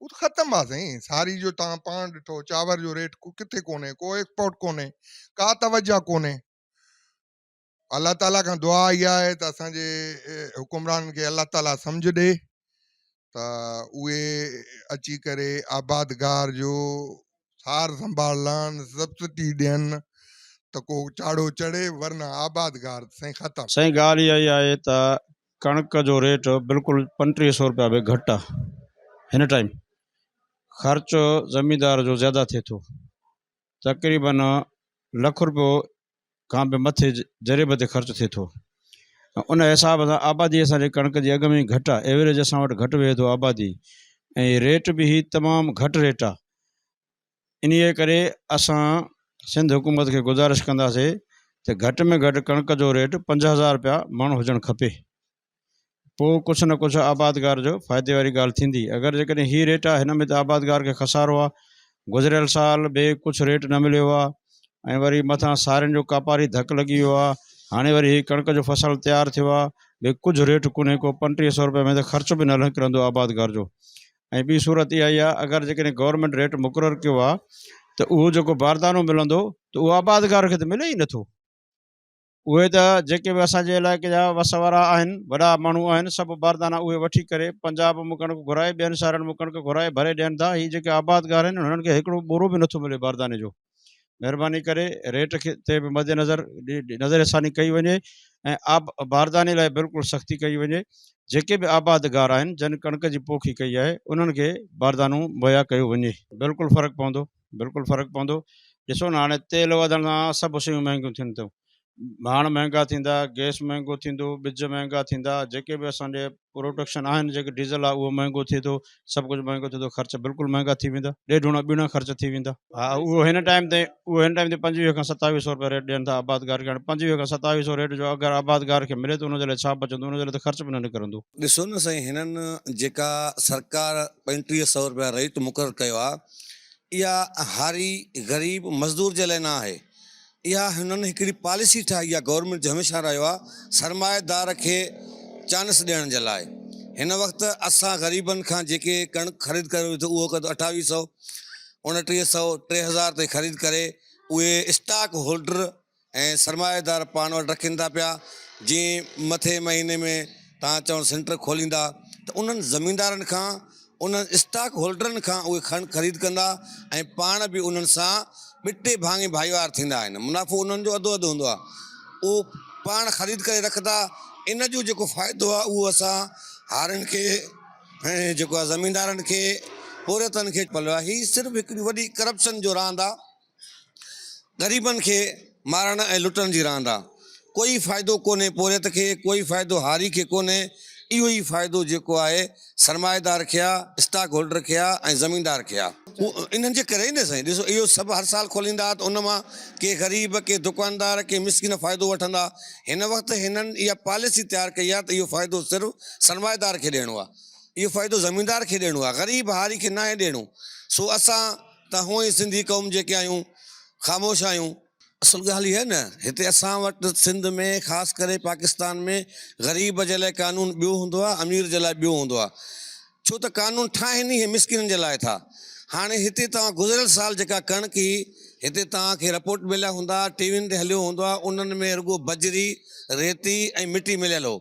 उहो त ख़तमु आहे साईं। सारी जो तव्हां पाण ॾिठो, चांवर जो रेट किथे कोन्हे, को एक्सपोर्ट कोन्हे, का तवजा कोन्हे। अलाह ताला खां दुआ इहा आहे त असांजे हुकुमराननि खे अलाह ताला सम्झ ॾे त उहे अची करे आबादगार जो सार संभाल लहनि, सब्सिडी ॾियनि त को चाड़ो चढ़े, वरना आबादगार साईं ख़तमु। साईं ॻाल्हि इहा ई आहे त कणिक जो रेट बिल्कुलु 3500 रुपया बि घटि आहे। हिन टाइम ख़र्चु ज़मींदार जो ज़्यादा थिए थो, तक़रीबन लख रुपयो खां बि मथे जरेब ते ख़र्चु थिए थो। उन हिसाब सां आबादी असांजे कणिक जी अॻ में ई घटि आहे, एवरेज असां वटि घटि वेहे थो आबादी, ऐं रेट बि ही तमामु घटि रेट आहे। इन करे असां सिंध हुकूमत खे गुज़ारिश कंदासीं त घटि में घटि कणिक जो रेट 50,000 रुपया मण हुजणु खपे। पोइ कुझु न कुझु आबादगार जो फ़ाइदे वारी ॻाल्हि थींदी। अगरि जेकॾहिं हीअ रेट आहे, हिन में त आबादगार खे खसारो आहे। गुज़िरियल साल बि कुझु रेट न मिलियो आहे, ऐं वरी मथां सारियुनि जो कापारी धकु लॻी वियो आहे। हाणे वरी हीअ कणिक जो फसल तयारु थियो आहे, भई कुझु रेट कोन्हे, को 3500 रुपए में त ख़र्चु बि न निकिरंदो आबादगार जो। ऐं ॿी सूरत इहा ई आहे, अगरि जेकॾहिं गवर्नमेंट रेट मुक़ररु कयो आहे त उहो जेको बारदानो मिलंदो त उहो आबादगार खे त मिले ई नथो। उहे त जेके बि असांजे इलाइक़े जा वस वारा आहिनि, वॾा माण्हू आहिनि, सभु बारदाना उहे वठी करे पंजाब मां कणिक घुराए, ॿियनि शहरनि मां कणिक घुराए भरे ॾियनि था। हीअ जेके आबादगार आहिनि, हुननि खे हिकिड़ो बोरो बि नथो मिले बारदाने जो। महिरबानी करे रेट खे ते बि मद्देनज़र नज़रसानी कई वञे, ऐं बारदाने लाइ बिल्कुलु सख़्ती कई वञे। जेके बि आबादगार आहिनि, जन कणिक जी पोखी कई आहे, उन्हनि खे बारदानो मुहैया कयो वञे। बिल्कुलु फ़र्क़ु पवंदो, बिल्कुलु फ़र्क़ु पवंदो। ॾिसो न, हाणे तेल वधण सां सभु शयूं महांगियूं थियनि थियूं। भाण महांगा थींदा, गैस महांगो थींदो, ॿिज महांगा थींदा, जेके बि असांजे प्रोडक्शन आहिनि, जेके डीज़ल आहे उहो महांगो थिए थो, सभु कुझु महांगो थिए थो, ख़र्च बिल्कुलु महांगा थी वेंदा, ॾेढ ॿीणा ख़र्च थी वेंदा। हा, उहो हिन टाइम ते 2500 खां 2700 रुपया रेट ॾियनि था आबादगार खे। 2500 खां 2700 रेट जो अगरि आबादगार खे मिले त उनजे लाइ छा बचंदो, उनजे लाइ त ख़र्च बि न निकिरंदो। ॾिसो न साईं, हिननि जेका सरकार 3500 रुपया रेट मुक़ररु कयो आहे, इहा हारी ग़रीब मज़दूर जे लाइ न आहे। इहा हिननि हिकिड़ी पॉलिसी ठाही आहे, गवर्नमेंट जो हमेशह रहियो आहे, सरमाएदार खे चांस ॾियण जे लाइ। हिन वक़्तु असां ग़रीबनि खां जेके कणिक ख़रीद करे थो, उहो कदो 2800, 2900, 3000 ते ख़रीद करे उहे स्टॉक होल्डर ऐं सरमाएदार पाण वटि रखनि था पिया। जीअं मथे महीने में तव्हां चवण सेंटर खोलींदा त उन्हनि ज़मीनदारनि खां, उन्हनि स्टॉक होल्डरनि खां उहे ख़रीद कंदा, ऐं पाण बि उन्हनि सां मिटे भाङे भाईवार थींदा आहिनि। मुनाफ़ो उन्हनि जो अधु अधु हूंदो आहे, उहो पाण ख़रीद करे रखंदा। इन जो जेको फ़ाइदो आहे उहो असां हारियुनि खे ऐं जेको आहे ज़मीनदारनि खे, पोरियतनि खे पलो आहे। हीअ सिर्फ़ु हिकिड़ी वॾी करप्शन जो रांदि आहे, ग़रीबनि खे मारण ऐं लुटण जी रांदि आहे। कोई फ़ाइदो कोन्हे पोरियत खे, कोई फ़ाइदो हारी खे कोन्हे। इहो ई फ़ाइदो जेको आहे सरमाएदार खे आहे, स्टॉक होल्डर खे आहे ऐं ज़मीनदार खे आहे। इन्हनि जे करे ई न साईं, ॾिसो इहो सभु हर साल खोलींदा त उन मां के ग़रीब, के दुकानदार, के मिसकिन फ़ाइदो वठंदा। हिन वक़्तु हिननि इहा पॉलिसी तयारु कई आहे त इहो फ़ाइदो सिर्फ़ु सरमाएदार खे ॾियणो आहे, इहो फ़ाइदो ज़मीनदार खे ॾियणो आहे, ग़रीब हारी खे न आहे ॾियणो। सो असां त हूअं ई सिंधी क़ौम जेके आहियूं ख़ामोश आहियूं। असुल ॻाल्हि इहा न, हिते असां वटि सिंध में ख़ासि करे पाकिस्तान में ग़रीब जे लाइ कानून ॿियो हूंदो आहे, अमीर जे लाइ ॿियो हूंदो आहे। छो त कानून ठाहिनि ई मिसकिननि जे लाइ था। हाणे हिते तव्हां गुज़िरियल साल जेका कणिक ही हिते तव्हांखे रिपोर्ट मिलिया हूंदा, टीवियुनि ते हलियो हूंदो आहे, उन्हनि में रुॻो बजरी, रेती ऐं मिटी मिलियल हो।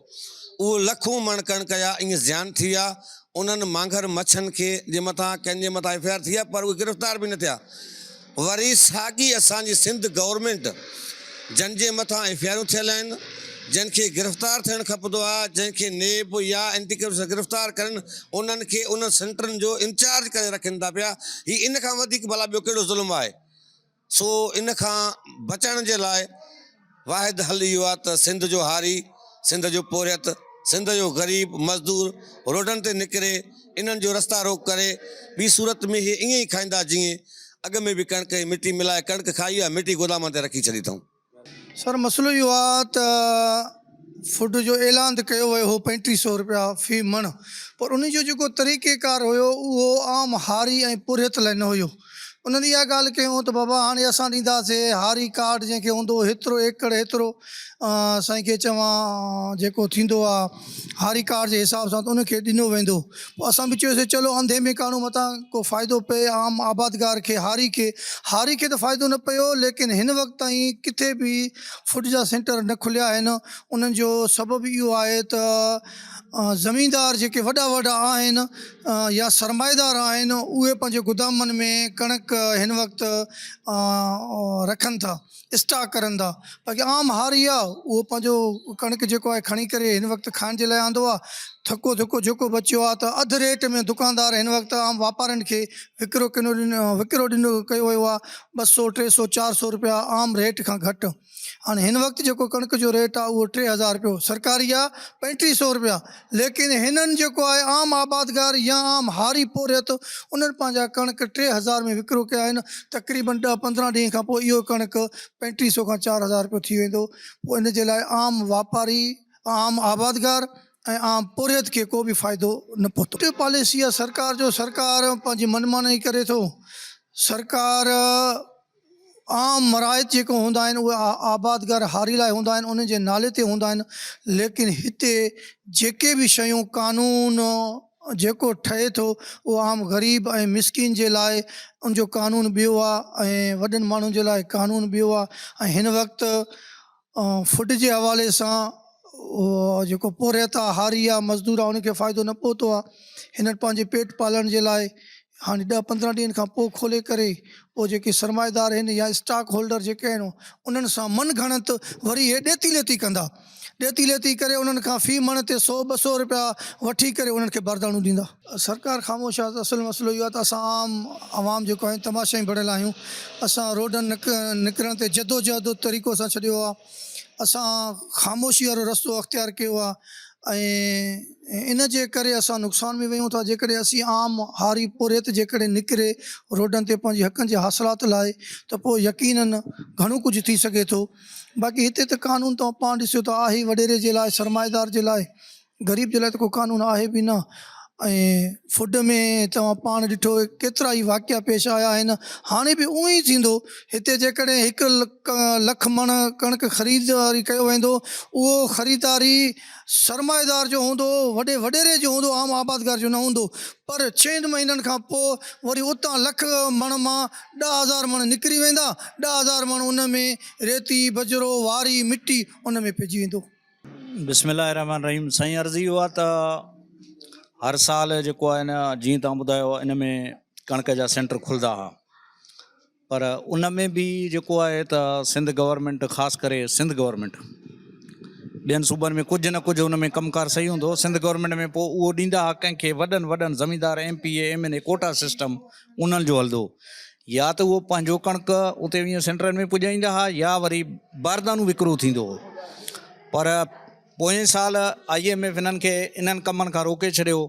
उहो लखूं मण कणिक जा ईअं ज़ियान थी विया। उन्हनि मांघर मच्छनि खे जे मथां कंहिंजे मथां FIR थी आहे, पर उहे गिरफ़्तार बि न थिया। वरी साॻी असांजी सिंध गवर्नमेंट जंहिंजे मथां FIR थियल आहिनि, जंहिंखे गिरफ़्तार थियणु खपंदो आहे, जंहिंखे नेब या एंटी करप्शन गिरफ़्तार करनि, उन्हनि खे उन सेंटरनि जो इंचार्ज करे रखनि था पिया। हीउ इन खां वधीक भला ॿियो कहिड़ो ज़ुल्म आहे। सो इन खां बचण जे लाइ वाहिद हल इहो आहे त सिंध जो हारी, सिंध जो पोरियत, सिंध जो ग़रीब मज़दूर रोडनि ते निकिरे, इन्हनि जो रस्ता रोक करे। ॿी सूरत में इहे ईअं ई खाईंदा जीअं अॻ में बि कणिक जी मिटी मिलाए कणिक खाई आहे, मिटी गोदाम ते रखी छॾी अथऊं। सर मसइलो इहो आहे त फूड जो ऐलान त कयो वियो हो 3500 रुपया फ़ी मण, पर उन जो जेको तरीक़ेकार हुयो उहो आम हारी ऐं पुरियत लाइ न हुयो। उन्हनि इहा ॻाल्हि कयूं त बाबा हाणे असां ॾींदासीं हारी कार्ड जंहिंखे हूंदो हेतिरो एकड़ हेतिरो साईं खे चवां जेको थींदो आहे हारी कार्ड जे हिसाब सां त उनखे ॾिनो वेंदो। पोइ असां बि चयोसीं चलो अंधे में कानून मथां को फ़ाइदो पए आम आबादगार खे, हारी खे त फ़ाइदो न पियो। लेकिन हिन वक़्तु ताईं किथे बि फूड जा सेंटर न खुलिया आहिनि। उन्हनि जो सबबु इहो आहे त ज़मीनदार जेके वॾा वॾा आहिनि या सरमाएदार आहिनि, उहे पंहिंजे गुदामनि में कणिक हिन वक़्तु रखनि था, स्टॉक करनि था। बाक़ी आम हारी आहे उहो पंहिंजो कणिक जेको आहे खणी करे हिन वक़्तु खाइण जे लाइ आंदो आहे। थको थको जेको बचियो आहे त अधु रेट में दुकानदार हिन वक़्तु आम वापारियुनि खे विकिरो ॾिनो कयो वियो आहे 200, 300, 400 रुपया आम रेट खां घटि। हाणे हिन वक़्तु जेको कणिक जो रेट आहे उहो 3000 रुपयो, सरकारी आहे 3500 रुपया। लेकिन हिननि जेको आहे आम आबादगार या आम हारी पोरियत, उन्हनि पंहिंजा कणिक 3000 में विकिरो कया आहिनि। तक़रीबन 10-15 ॾींहं खां पोइ इहो कणिक 3500 खां 4000 रुपयो थी वेंदो। पोइ इन जे लाइ आम वापारी, आम आबादगार ऐं आम पोरियत खे को बि फ़ाइदो न पहुतो। पॉलिसी आहे सरकार जो, सरकार पंहिंजी मनमानी करे थो। सरकार आम मराइत जेको हूंदा आहिनि उहे आबादगार हारी लाइ हूंदा आहिनि, उन्हनि जे नाले ते हूंदा आहिनि। लेकिन हिते जेके बि शयूं कानून जेको ठहे थो उहो आम ग़रीब ऐं मिसकिन जे लाइ उनजो कानून ॿियो आहे ऐं वॾनि माण्हुनि जे लाइ कानून ॿियो आहे। ऐं हिन वक़्तु फूड जे हवाले सां जेको पोरियत आहे, हारी आहे, मज़दूर आहे, उनखे फ़ाइदो न पहुतो आहे। हिननि पंहिंजे पेट पालण जे लाइ हाणे 10-15 ॾींहंनि खां पोइ खोले करे पोइ जेके सरमाएदार आहिनि या स्टॉक होल्डर जेके आहिनि उन्हनि सां मन घणत वरी हे ॾेती लेती कंदा, ॾेती लेती करे उन्हनि खां फ़ी मण ते 100-200 रुपया वठी करे उन्हनि खे बरदाणू ॾींदा। सरकार ख़ामोश आहे। असुलु मसइलो इहो आहे त असां आवाम जेको आहियूं तमाशा ई भरियल आहियूं। असां रोडनि निकिरण ते जदोजहद तरीक़ो सां छॾियो आहे। असां ख़ामोशी वारो रस्तो अख़्तियार कयो आहे ऐं इन जे करे असां नुक़सान में वियूं था। जेकॾहिं असीं आम हारी पोरियत जेकॾहिं निकिरे रोडनि ते पंहिंजी हक़नि जे हासिलात लाइ त पोइ यकीनन घणो कुझु थी सघे थो। बाक़ी हिते त कानून तव्हां पाण ॾिसो त आहे वॾेरे जे लाइ, सरमाएदार जे लाइ, ग़रीब जे लाइ त को कानून आहे बि न। ऐं फूड में तव्हां पाण ॾिठो केतिरा ई वाक़िया पेश आया आहिनि। हाणे बि उहो ई थींदो। हिते जेकॾहिं 1 लख मण कणिक ख़रीदारी कयो वेंदो, उहो ख़रीदारी सरमाएदार जो हूंदो, वॾेरे जो हूंदो, आम आबादगार जो न हूंदो। पर 6 महीननि खां पोइ वरी उतां लख मण मां 10,000 मण निकिरी वेंदा। 10,000 मण उन में रेती, बजरो, वारी, मिटी उन में पइजी वेंदो। बिस्मिल्लाहिर्रहमानिर्रहीम। साईं अर्ज़ी इहो आहे त हर साल जेको आहे न, जीअं तव्हां ॿुधायो इन में कणिक जा सेंटर खुलंदा हुआ, पर उन में बि जेको आहे त सिंध गवर्नमेंट, ख़ासि करे सिंध गवर्नमेंट, ॿियनि सूबनि में कुझु न कुझु उन में कमुकार सही हूंदो। सिंध गवर्नमेंट में पोइ उहो ॾींदा हुआ कंहिंखे वॾनि ज़मीनदार, MPA, MNA, कोटा सिस्टम उन्हनि जो हलंदो। या त उहो पंहिंजो कणिक उते ईअं सेंटरनि में पुॼाईंदा हुआ या वरी बारदानू विकिरो थींदो हो। पर पोएं साल IMF इन्हनि खे इन्हनि कमनि खां रोके छॾियो।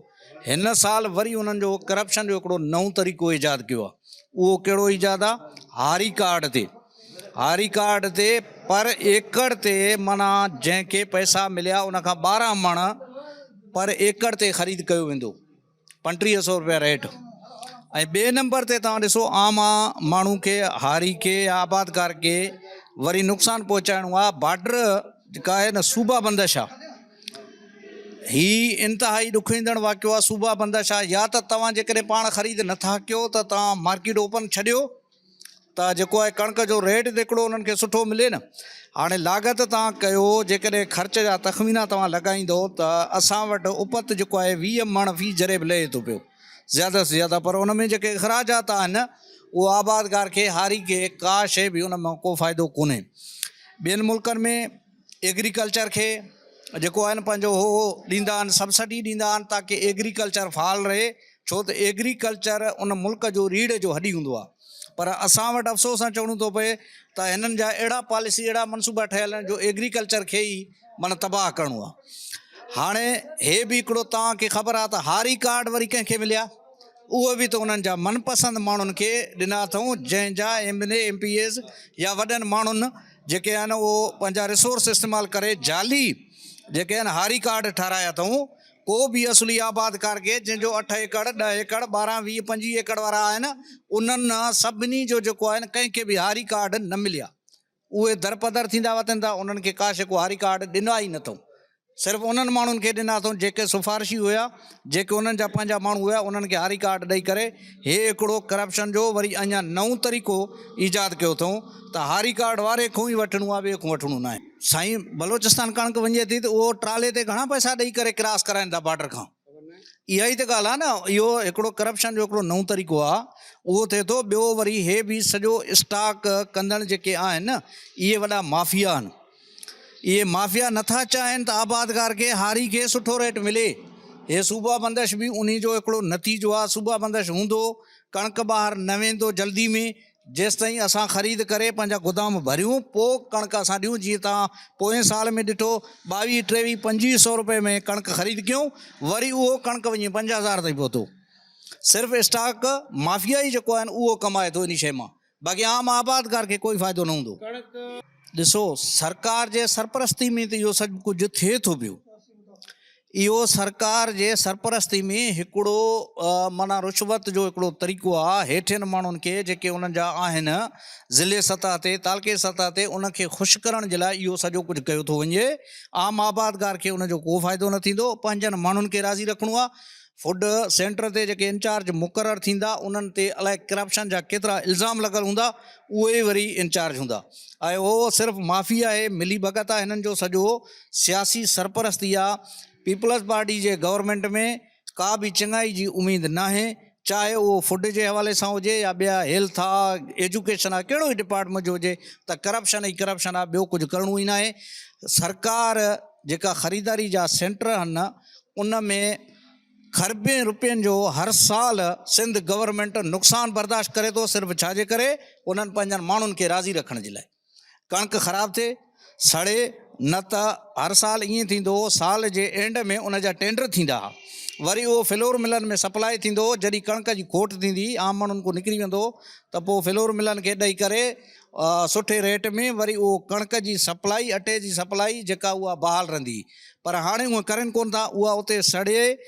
हिन साल वरी उन्हनि जो करप्शन जो हिकिड़ो नओं तरीक़ो ईजाद कयो आहे। उहो कहिड़ो ईजाद आहे? हारी कार्ड ते, हारी कार्ड ते पर एकड़ ते माना जंहिंखे पैसा मिलिया उनखां 12 मण पर एकड़ ते ख़रीद कयो वेंदो, 3500 रुपया रेट। ऐं ॿिए नंबर ते तव्हां ॾिसो आम माण्हू खे, हारी खे, आबादकार खे वरी नुक़सानु पहुचाइणो आहे। बॉर्डर जेका आहे न सूबा बंदिश आहे, ही इंतिहाई ॾुख ईंदड़ वाक़ियो आहे। सूबा बंदिश आहे, या त तव्हां जेकॾहिं पाण ख़रीद नथा कयो त तव्हां मार्केट ओपन छॾियो त जेको आहे कणिक जो रेट ते हिकिड़ो उन्हनि खे सुठो मिले न। हाणे लागत तव्हां कयो, जेकॾहिं ख़र्च जा तख़मीना तव्हां लॻाईंदो त असां वटि उपत जेको आहे 20 मण फी जरेब लहे थो पियो ज़्यादा से ज़्यादा, पर उन में जेके अख़राजात आहिनि उहो आबादकार खे, हारी खे का शइ बि उन मां को फ़ाइदो कोन्हे। ॿियनि मुल्कनि में एग्रीकल्चर खे जेको आहे न पंहिंजो हो ॾींदा आहिनि, सब्सिडी ॾींदा आहिनि ताकी एग्रीकल्चर फाल रहे, छो त एग्रीकल्चर उन मुल्क जो रीढ़ जो हॾी हूंदो आहे। पर असां वटि अफ़सोस सां चवणो थो पए त हिननि जा अहिड़ा पॉलिसी, अहिड़ा मनसूबा ठहियल आहिनि जो एग्रीकल्चर खे ई माना तबाह करिणो आहे। हाणे हे बि हिकिड़ो तव्हांखे ख़बर आहे त हारी कार्ड वरी कंहिंखे मिलिया, उहे बि त उन्हनि जा मनपसंदि माण्हुनि खे ॾिना अथऊं, जंहिंजा MLA MPs या वॾनि माण्हुनि जेके आहिनि उहो पंहिंजा रिसोर्स इस्तेमालु करे जाली जेके आहिनि हारी कार्ड ठाराया अथऊं। को बि असली आबादकार खे जंहिंजो 8 एकड़ 10 एकड़ 12 20 25 एकड़ वारा आहिनि, उन्हनि सभिनी जो जेको आहे न कंहिंखे बि हारी कार्ड न मिलिया। उहे दरपदर थींदा वञनि था, उन्हनि खे का शइ को हारी कार्ड ॾिना ई नथऊं। सिर्फ़ु उन्हनि माण्हुनि खे ॾिना अथऊं जेके सिफ़ारिशी हुया, जेके उन्हनि जा पंहिंजा माण्हू हुया, उन्हनि खे हारी कार्ड ॾेई करे हे हिकिड़ो करप्शन जो वरी अञा नओं तरीक़ो ईजाद कयो अथऊं त हारी कार्ड वारे खां ई वठिणो आहे, ॿिए खां वठिणो न आहे। साईं बलोचिस्तान कणिक वञे थी त उहो ट्राले ते घणा पैसा ॾेई करे क्रॉस कराइनि था बॉर्डर खां। इहा ई त ॻाल्हि आहे न, इहो हिकिड़ो करप्शन जो हिकिड़ो नओं तरीक़ो आहे, उहो थिए थो। ॿियो वरी हे बि सॼो स्टॉक कंदड़ जेके आहिनि न, इहे वॾा माफ़िया आहिनि। इहे माफ़िया नथा चाहिनि त आबादकार खे, हारी खे सुठो रेट मिले। हे सूबा बंदिश बि उन जो हिकिड़ो नतीजो आहे। सूबा बंदिश हूंदो, कणिक ॿाहिरि न वेंदो जल्दी में, जेसि ताईं असां ख़रीद करे पंहिंजा गोदाम भरियूं पोइ कणिक असां ॾियूं। जीअं तव्हां पोएं साल में ॾिठो 22 23 2500 रुपए में कणिक ख़रीद कयूं, वरी उहो कणिक वञी 50,000 ताईं पहुतो। सिर्फ़ु स्टॉक माफ़िया ई जेको आहे उहो कमाए थो इन शइ मां, बाक़ी आम आबादकार खे कोई फ़ाइदो न हूंदो। ॾिसो, सरकार जे सरपरस्ती में त इहो सभु कुझु थिए थो पियो। इहो सरकार जे सरपरस्ती में हिकिड़ो माना रुश्वत जो हिकिड़ो तरीक़ो आहे। हेठियुनि माण्हुनि खे जेके उन्हनि जा आहिनि ज़िले सतह ते, तालुके सतह ते, उनखे ख़ुशि करण जे लाइ इहो सॼो कुझु कयो थो वञे। आम आबादकार खे उनजो को फ़ाइदो न थींदो। पंहिंजनि माण्हुनि खे राज़ी रखिणो आहे। फूड सेंटर ते जेके इंचार्ज मुक़ररु थींदा, उन्हनि ते अलाए करप्शन जा केतिरा इल्ज़ाम लॻल हूंदा, उहे वरी इंचार्ज हूंदा। ऐं उहो सिर्फ़ु माफ़ी आहे, मिली भगत आहे, हिननि जो सॼो सियासी सरपरस्ती आहे। पीपल्स पार्टी जे गवर्नमेंट में का बि चङाई जी उमेदु न आहे, चाहे उहो फूड जे हवाले सां हुजे या ॿिया हेल्थ आहे, एजुकेशन आहे, कहिड़ो ई डिपार्टमेंट जो हुजे, त करप्शन ई करप्शन आहे, ॿियो कुझु करिणो ई न आहे। सरकार जेका ख़रीदारी जा सेंटर आहिनि, उन में खरबे रुपयनि जो हर साल सिंध गवर्नमेंट नुक़सानु बर्दाश्त करे थो। सिर्फ़ु छाजे करे? उन्हनि पंहिंजनि माण्हुनि खे राज़ी रखण जे लाइ। कणिक ख़राबु थिए, सड़े न, त हर साल ईअं थींदो, साल जे एंड में उन जा टेंडर थींदा, वरी उहो फ्लोर मिलनि में सप्लाई थींदो। जॾहिं कणिक जी खोट थींदी, आम माण्हुनि को निकिरी वेंदो, त पोइ फ्लोर मिलनि खे ॾेई करे सुठे रेट में वरी उहो कणिक जी सप्लाई, अटे जी सप्लाई जेका उहा बहाल रहंदी। पर हाणे उहे करनि कोन था, उहा उते सड़े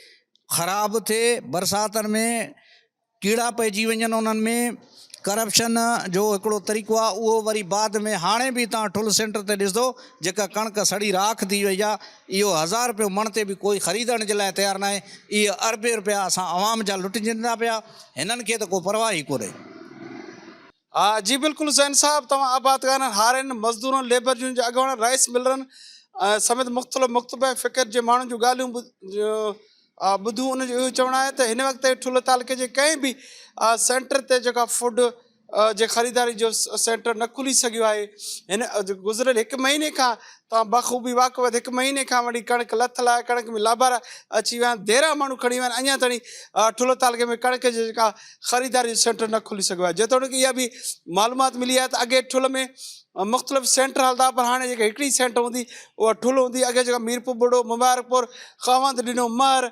ख़राबु थिए, बरसातनि में कीड़ा पइजी वञनि उन्हनि में। करप्शन जो हिकिड़ो तरीक़ो आहे, उहो वरी बाद में हाणे बि तव्हां ठुल सेंटर ते ॾिसंदो, जेका कणिक सड़ी राख थी वई आहे, इहो 1000 रुपयो मण ते बि कोई ख़रीदण जे लाइ तयारु न आहे। इहे अरबे रुपया असां आवाम जा लुटिजनि था पिया, हिननि खे त को परवाह ई कोन्हे। हा जी बिल्कुलु ज़ैन साहब, तव्हां आबादकारनि, हारनि, मज़दूरनि, लेबर यूनियन जा अॻवान, राइस मिलरनि समेत मुख़्तलिफ़ फ़िक्र जे माण्हुनि जूं ॻाल्हियूं ॿुधूं। उनजो इहो चवणु आहे त हिन वक़्तु ठुल तालुके जे कंहिं बि सेंटर ते जेका फूड जे ख़रीदारी जो सेंटर न खुली सघियो आहे। हिन गुज़िरियल 1 महीने खां तव्हां बख़ूबी वाक़ुफ़ 1 महीने खां वठी कणिक लथल आहे, कणिक में लाभार अची विया आहिनि, देरा माण्हू खणी विया आहिनि, अञा ताईं ठुलो तालुके में कणिक जी जेका ख़रीदारी जो सेंटर न खुली सघियो आहे। जेतोणीकि इहा बि मालूमात मिली आहे त अॻे ठुल में मुख़्तलिफ़ सेंटर हलंदा, पर हाणे जेका हिकिड़ी सेंटर हूंदी उहा ठुल हूंदी। अॻे जेका मीरपुर बुढो, मुबारकपुर, खावंद ॾिनो, महर,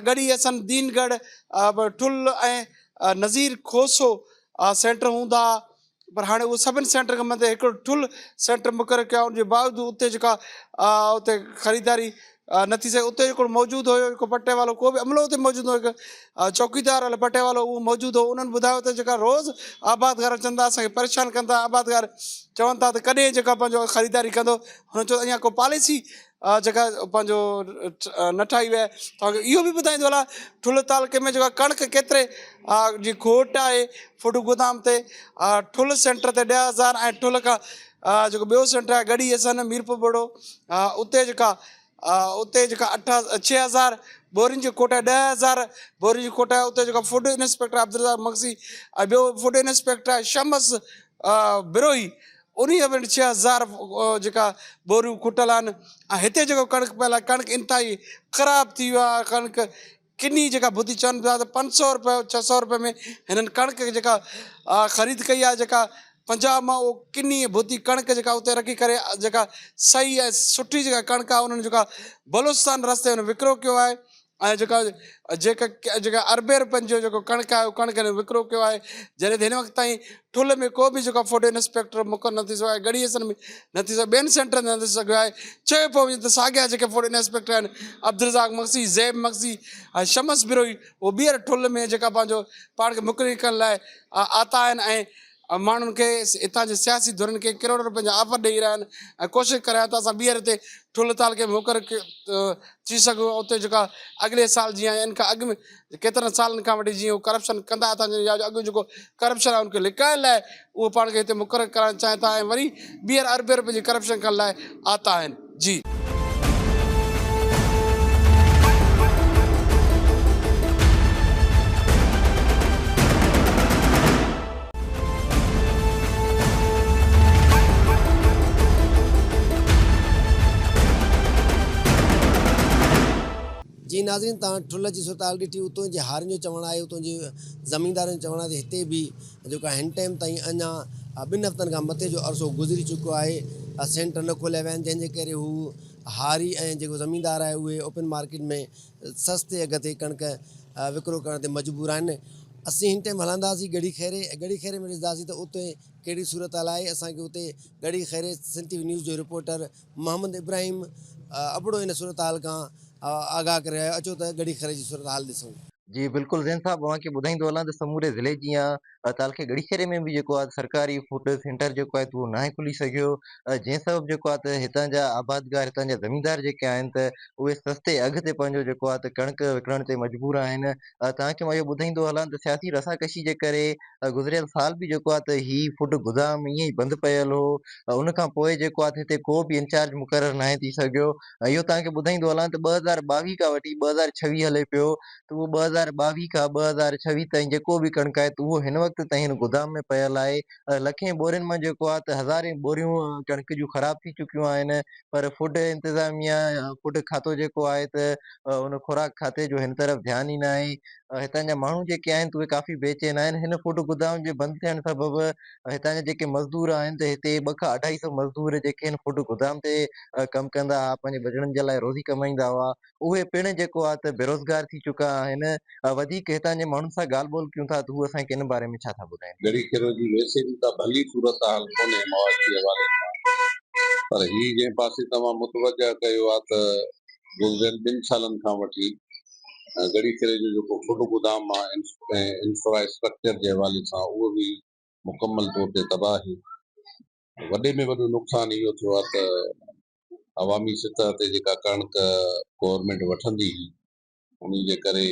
गढ़ी असन, दीनगढ़, ठुल ऐं नज़ीर खोसो सेंटर हूंदा, पर हाणे उहो सभिनि सेंटर खां मथे हिकिड़ो ठुल सेंटर मुक़ररु कयो आहे। उनजे बावजूदि उते जेका उते ख़रीदारी न थी सघे। उते हिकिड़ो मौजूदु हुयो, हिकु पटे वारो, को बि अमलो उते मौजूदु हो, हिकु चौकीदार वारो पटे वारो उहो मौजूदु हो। उन्हनि ॿुधायो त जेका रोज़ु आबादगार अचनि था, असांखे परेशान कनि था। आबादगार चवनि था त कॾहिं जेका पंहिंजो ख़रीदारी कंदो। हुन चयो अञा को पॉलिसी जेका पंहिंजो न ठाही वई आहे। तव्हांखे इहो बि ॿुधाईंदो हलां ठुल तालुके में जेका कणिक केतिरे जी खोट आहे फुड गोदाम ते, ठुल सेंटर ते 10,000 ऐं ठुल खां जेको ॿियो सेंटर आहे गढ़ी असन, मीरपुर बुढो, उते जेका 6,000 बोरियुनि जी खोट आहे, 10,000 बोरियुनि जी खोट आहे। उते जेका फूड इंस्पेक्टर अब्दुल मक्सी ऐं ॿियो फूड इंस्पेक्टर आहे शमस बिरोही, उन वटि 6,000 जेका बोरियूं खुटल आहिनि। ऐं हिते जेको कणिक पियल आहे, कणिक इंतिहाई ख़राबु थी वियो आहे। कणिक किनी जेका ॿुधी चवनि पिया त 500 रुपए 600 रुपए में हिननि कणिक जेका ख़रीद कई आहे, जेका पंजाब मां उहो किनी भुती कणिक जेका उते रखी करे जेका सही ऐं सुठी जेका कणिक आहे उन्हनि जेका बलूचिस्तान रस्ते हुन विकिरो कयो आहे। ऐं जेका अरबे रुपयनि जो जेको कणिक आहे उहो कणिक विकिरो कयो आहे। जॾहिं हिन वक़्तु ताईं ठुल में को बि जेको फूड इंस्पेक्टर मुक़ररु न थी सघियो आहे, गढ़ी असन में न थी सघियो, ॿियनि सेंटरनि में न थी सघियो आहे। चयो पियो वञे त साॻिया जेके फूड इंस्पेक्टर आहिनि अब्दुल मक्सी, ज़ैब मक्सी ऐं शमस बिरोही, उहो ॿीहर ठुल में जेका पंहिंजो पाण खे मुक़ररु करण लाइ आता आहिनि ऐं माण्हुनि खे हितां जे सियासी धुरनि खे किरोड़ रुपयनि जा ऑफर ॾेई रहिया आहिनि ऐं कोशिशि करिया था असां ॿीहर हिते ठुल तालुके में मुक़ररु थी सघूं। उते जेका अॻिले साल जीअं इन खां अॻु में केतिरनि सालनि खां वठी जीअं उहो करप्शन कंदा था, या अॻु जेको करप्शन आहे उनखे लिकाइण लाइ उहो पाण खे हिते मुक़ररु करणु चाहिनि था ऐं वरी ॿीहर अरबे रुपए जी करप्शन करण लाइ आता आहिनि। जी जी नाज़रीन, तव्हां ठुल जी सुरताल ॾिठी, उतां जे हारियुनि जो चवणु आहे, उतां जे ज़मीनदारनि जो चवणु आहे त हिते बि जेको हिन टाइम ताईं अञा 2 हफ़्तनि खां मथे जो अरसो गुज़री चुको आहे, सेंटर न खोलिया विया आहिनि, जंहिंजे करे हू हारी ऐं जेको ज़मीनदार आहे उहे ओपन मार्केट में सस्ते अघ ते कणिक विकिरो करण ते मजबूर आहिनि। असीं हिन टाइम हलंदासीं गढ़ी खैरे में ॾिसंदासीं त उते कहिड़ी सूरत हाल आहे। असांखे उते गढ़ी खैरे सिंध टीवी न्यूज़ जो रिपोर्टर मोहम्मद इब्राहिम अबड़ो इन सूरत हाल खां आगाह करे रहियो। अचो त गढ़ी खैरे जी सूरत हाल ॾिसूं। जी बिल्कुलु ज़ैन साहब, तव्हांखे ॿुधाईंदो हलां त समूरे ज़िले जीअं तालुके ॻड़ीशेरे में बि जेको आहे सरकारी फूड सेंटर जेको आहे उहो नाहे खुली सघियो, जंहिं सबबु जेको आहे त हितां जा आबादगार, हितां जा ज़मीनदार जेके आहिनि त उहे सस्ते अघ ते पंहिंजो जेको आहे त कणिक विकिणण ते मजबूर आहिनि। तव्हांखे मां इहो ॿुधाईंदो हलां त सियासी रसाकशी जे करे गुज़िरियल साल बि जेको आहे त हीउ फूड गोदाम ईअं ई बंदि पियल हो। उन खां पोइ जेको आहे त हिते को बि इंचार्ज मुक़ररु नाहे थी सघियो। इहो तव्हांखे ॿुधाईंदो हलां त 2022 खां वठी 2026 हले पियो, त उहो 2022 खां 2026 ताईं जेको बि कणिक आहे त उहो हिन वक़्तु ताईं हिन गोदाम में पियल आहे। लखें बोरियुनि मां जेको आहे त हज़ारें बोरियूं कणिक जूं ख़राब थी चुकियूं आहिनि, पर फूड इंतिज़ामिया, फूड खातो जेको आहे त उन खुराक खाते जो हिन तरफ़ ध्यानु ई न आहे। हितां जा माण्हू जेके आहिनि त उहे काफ़ी बेचैन आहिनि। हिन फूड गोदाम जे बंदि थियण सबबु हितां जा जेके मज़दूर आहिनि त हिते 2 खां 250 मज़दूर जेके हिन फूड गोदाम ते कमु कंदा हुआ, पंहिंजे बचड़नि जे लाइ रोज़ी कमाईंदा हुआ, उहे पिणु जेको आहे त बेरोज़गार थी चुका आहिनि। वधीक हितां जे माण्हुनि सां ॻाल्हि ॿोल कयूं था त उहे असांखे इन बारे में छा था ॿुधाइनि। गढ़ी खैरो जी वैसे बि त भली सूरत हाल कोन्हे मवाद जे हवाले सां, पर ही जंहिं पासे तव्हां मुतवजा कयो आहे त गुज़िरियल 2 सालनि खां वठी गढ़ी खैरे जो जेको फूड गोदाम आहे इंफ्रास्ट्रक्चर जे हवाले सां उहो बि मुकमल तौर ते तबाह आहे। वॾे में वॾो नुक़सानु इहो थियो आहे त अवामी सतह ते जेका कणिक गवर्नमेंट वठंदी हुई उन जे करे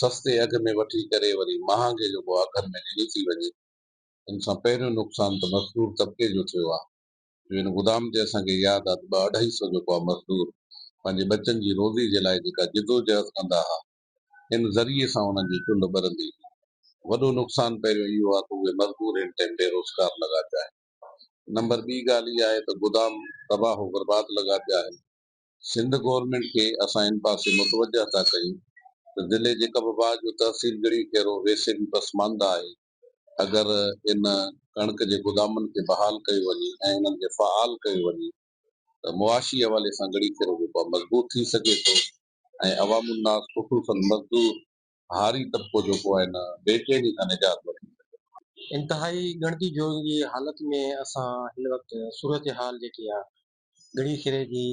सस्ते अघ में वठी करे वरी महांगे जेको अघनि में ॾिनी थी वञे। इन सां पहिरियों नुक़सानु त मज़दूर तबिके जो थियो आहे। हिन गोदाम ते असांखे यादि आहे त 200-250 जेको आहे मज़दूर पंहिंजे बचनि जी रोज़ी जे लाइ जेका जिदोजहद कंदा हुआ, हिन ज़रिए सां उन्हनि जी चुल्ह ॿरंदी हुई। वॾो नुक़सानु पहिरियों इहो आहे त उहे मज़दूर हिन टाइम बेरोज़गार लॻा पिया आहिनि। नंबर ॿी ॻाल्हि इहा आहे त गोदाम तबाह बर्बाद लॻा पिया आहिनि। सिंध गवर्नमेंट खे असां इन पासे मुतवजा था कयूं त ज़िले जेकबाबाद जो तहसील गढ़ी कहिड़ो वैसे बि पसमानदा आहे। अगरि इन कणिक जे गोदामनि खे बहाल कयो वञे ऐं इन्हनि खे फ़आल कयो वञे त मुआशी हवाले सां गढ़ी खेरो जेको आहे मज़बूत थी सघे थो ऐं अवामुन्नास ख़ुसूसन मज़दूर हारी तबिको जेको आहे न बेचैनी खां निजात वठी सघे। इंतिहाई ॻणिती जो जी हालत में असां हिन वक़्तु सूरत हाल जेकी आहे ॻड़ी खिरे जी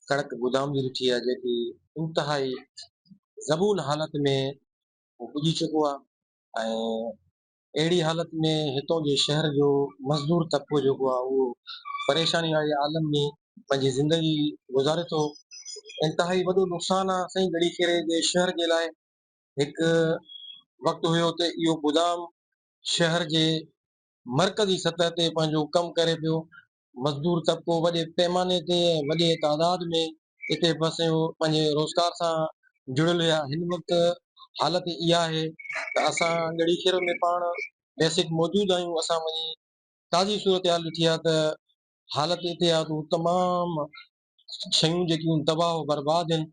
कणिक गोदाम जी ॾिठी आहे जेकी इंतिहाई ज़बून हालत में पुॼी चुको आहे ऐं अहिड़ी हालत में हितों जे शहर जो मज़दूर तबिको जेको आहे उहो परेशानी वारे आलम में पंहिंजी ज़िंदगी गुज़ारे थो। इंतिहाई वॾो नुक़सानु आहे साईं ॻड़ी खेरे जे शहर जे लाइ। हिकु वक़्तु हुयो त इहो गोदाम शहर जे मरकज़ी सतह ते पंहिंजो कमु करे पियो। मज़दूर तबिको वॾे पैमाने ते वॾे तादाद में हिते फसियो पंहिंजे रोज़गार सां जुड़ियल हुया। हिन वक़्तु हालत इहा आहे त असां ॻड़ी खेर में पाण बेसिक मौजूदु आहियूं। असां वञी ताज़ी सूरत हाल ॾिठी आहे त हालत हिते आहे त तमामु शयूं जेकियूं तबाह बर्बाद आहिनि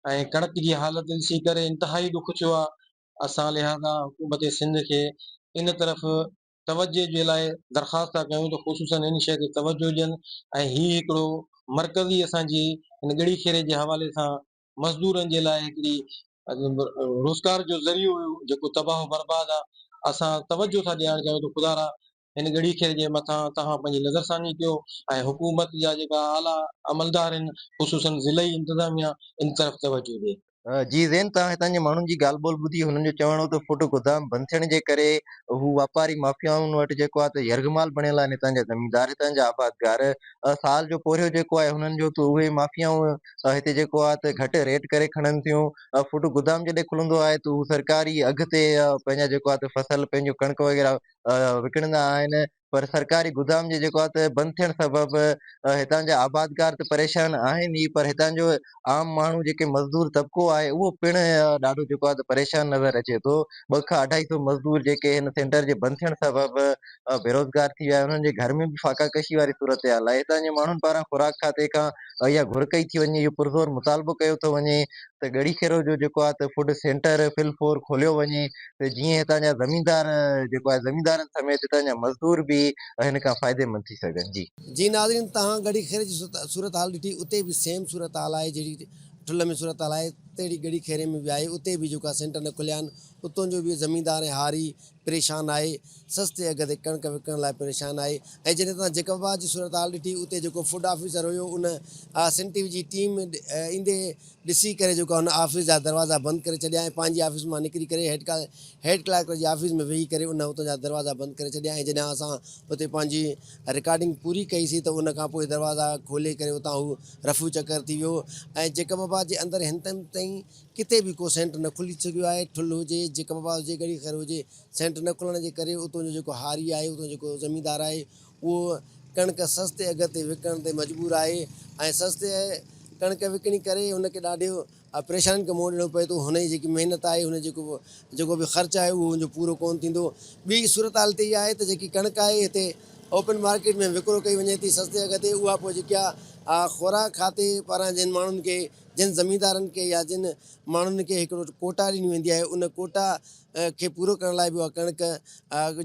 ऐं कणिक जी हालत ॾिसी करे इंतिहाई ॾुख थियो आहे। असां लिहाज़ा हुकूमत सिंध खे इन तरफ़ तवजे जे लाइ दरख़्वास्त था कयूं त ख़ुशूसन इन शइ ते तवजो ॾियनि ऐं हीउ हिकिड़ो मरकज़ी असांजी हिन ॻड़ी खेरे जे हवाले सां मज़दूरनि जे लाइ हिकिड़ी रोज़गार जो ज़रियो हुयो जेको तबाह बर्बाद आहे। असां तवजो था ॾियणु चाहियूं त ख़ुदा हिन ॻड़ी खेर जे मथां तव्हां पंहिंजी नज़रसानी कयो ऐं हुकूमत जा जेका आला अमलदार आहिनि ख़ुशूसन ज़िलई इंतिज़ामिया इन तरफ़ तवजो ॾिए। जी ज़ैन तव्हां हितां जे माण्हुनि जी ॻाल्हि ॿोल ॿुधी हुननि जो चवणो त फुट गोदाम बंदि थियण जे करे हू वापारी माफ़ियाउनि वटि जेको आहे त यरगमाल बणियल आहिनि। हितां जा ज़मीनदार हितां जा आबादगार साल जो पोरियो जेको आहे हुननि जो त उहे माफ़ियाऊं हिते जेको आहे त घटि रेट करे खणनि थियूं। फुट गोदाम जॾहिं खुलंदो आहे त हू सरकारी अघ ते पंहिंजा जेको आहे त फसल पंहिंजो कणिक वग़ैरह विकिणंदा आहिनि। पर सरकारी गोदाम जे जेको आहे त बंदि थियण सबबि हितां जा आबादगार त परेशान आहिनि ई, पर हितां जो आम माण्हू जेके मज़दूर तबिको आहे उहो पिणु ॾाढो जेको आहे त परेशान नज़र अचे थो। 2 खां 250 मज़दूर जेके हिन सेंटर जे बंदि थियण सबबि बेरोज़गार थी विया आहिनि। हुननि जे घर में बि फाका कशी वारी सूरत हाल आहे। हितां जे माण्हुनि पारां खुराक खाते खां इहा घुर कई थी वञे, इहो पुरज़ोर मुतालबो कयो थो वञे त ॻड़ी खेरो जो जेको आहे त फूड सेंटर फिलफोर खोलियो वञे त जीअं हितां जा ज़मीनदार जेको आहे ज़मीनदारनि समेत हितां जा मज़दूर बि हिन खां फ़ाइदेमंद थी सघनि। जी नाज़रीन, तव्हां गड़ी खेरे जी सूरत हाल ॾिठी, उते बि सेम सूरत हाल आहे जहिड़ी ठुल में सूरत हाल आहे तहिड़ी ॻड़ी खेरे में बि आहे। उते बि जेको आहे सेंटर न खुलिया आहिनि। उतां जो बि ज़मीनदार ऐं हारी परेशान आहे, सस्ते अघ ते कणिक विकिणण लाइ परेशान आहे। ऐं जॾहिं तव्हां जेकबाबाद जी सूरत हाल ॾिठी, उते जेको फूड ऑफिसर हुयो उन सिंध टीवी जी टीम ईंदे ॾिसी करे जेको आहे हुन ऑफिस जा दरवाज़ा बंदि करे छॾिया ऐं पंहिंजी ऑफिस मां निकिरी करे हेड क्लार्क जी ऑफिस में वेही करे उन उतां जा दरवाज़ा बंदि करे छॾिया। ऐं जॾहिं असां उते पंहिंजी रिकॉर्डिंग पूरी कईसीं त उन खां पोइ दरवाज़ा खोले करे उतां हू रफ़ू चकर थी वियो। ऐं जेकबाबाद जे अंदरि हिन ताईं किथे बि को सेंटर न खुली सघियो आहे। ठुल हुजे, जेकबाबाद हुजे, ॻड़ी खेर हुजे, सेंटर न खुलण जे करे उतां जो जेको हारी आहे, उतां जेको ज़मीनदार आहे, उहो कणिक सस्ते अघ ते विकिणण ते मजबूर आहे ऐं सस्ते कणिक विकिणी करे हुनखे ॾाढो परेशानी खे मुंहुं ॾियणो पए थो। हुनजी जेकी महिनत आहे, हुन जेको बि ख़र्चु आहे उहो हुनजो पूरो कोन थींदो। ॿी सूरत हाल त इहा आहे त जेकी कणिक आहे हिते ओपन मार्केट में विकिरो कई वञे थी सस्ते अघ ते, उहा पोइ जेकी आहे ख़ुराक खाते पारां जिन माण्हुनि खे, जिन ज़मीनदारनि खे या जिन माण्हुनि खे हिकिड़ो कोटा ॾिनी वेंदी आहे, उन कोटा खे पूरो करण लाइ बि उहा कणिक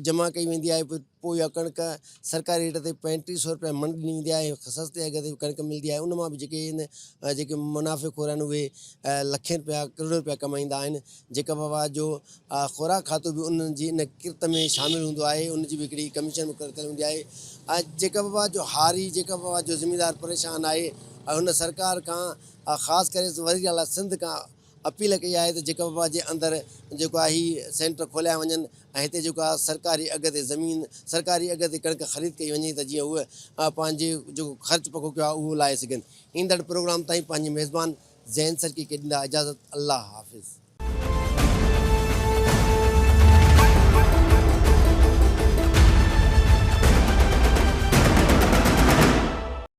जमा कई वेंदी आहे। पोइ इहा कणिक सरकारी रेट ते 3500 रुपया मन ॾिनी वेंदी आहे। सस्ते अघ ते कणिक मिलंदी आहे। उन मां बि जेके मुनाफ़िक़ोर आहिनि उहे लखें रुपया करोड़ रुपया कमाईंदा आहिनि। जेकबाबाद जो ख़ुराक खातो बि उन्हनि जी इन किर्त में शामिलु हूंदो आहे, उनजी बि हिकिड़ी कमीशन मुक़ररु कयल हूंदी आहे। ऐं जेकबाबाद जो हारी, जेकबाबाद जो ज़मीनदार परेशान आहे ऐं हुन सरकार खां ख़ासि करे वज़ीर आला सिंध खां अपील कई आहे त जेकबाबाद जे अंदरि जेको आहे हीअ सेंटर खोलिया वञनि ऐं हिते जेको आहे सरकारी अघ ते ज़मीन, सरकारी अघ ते कणिक ख़रीद कई वञे त जीअं उहे पंहिंजे जेको ख़र्चु पको कयो आहे उहो लाहे सघनि। ईंदड़ प्रोग्राम ताईं पंहिंजी मेज़बान ज़ैन सरकी खे ॾींदा इजाज़त। अल्लाह हाफ़िज़।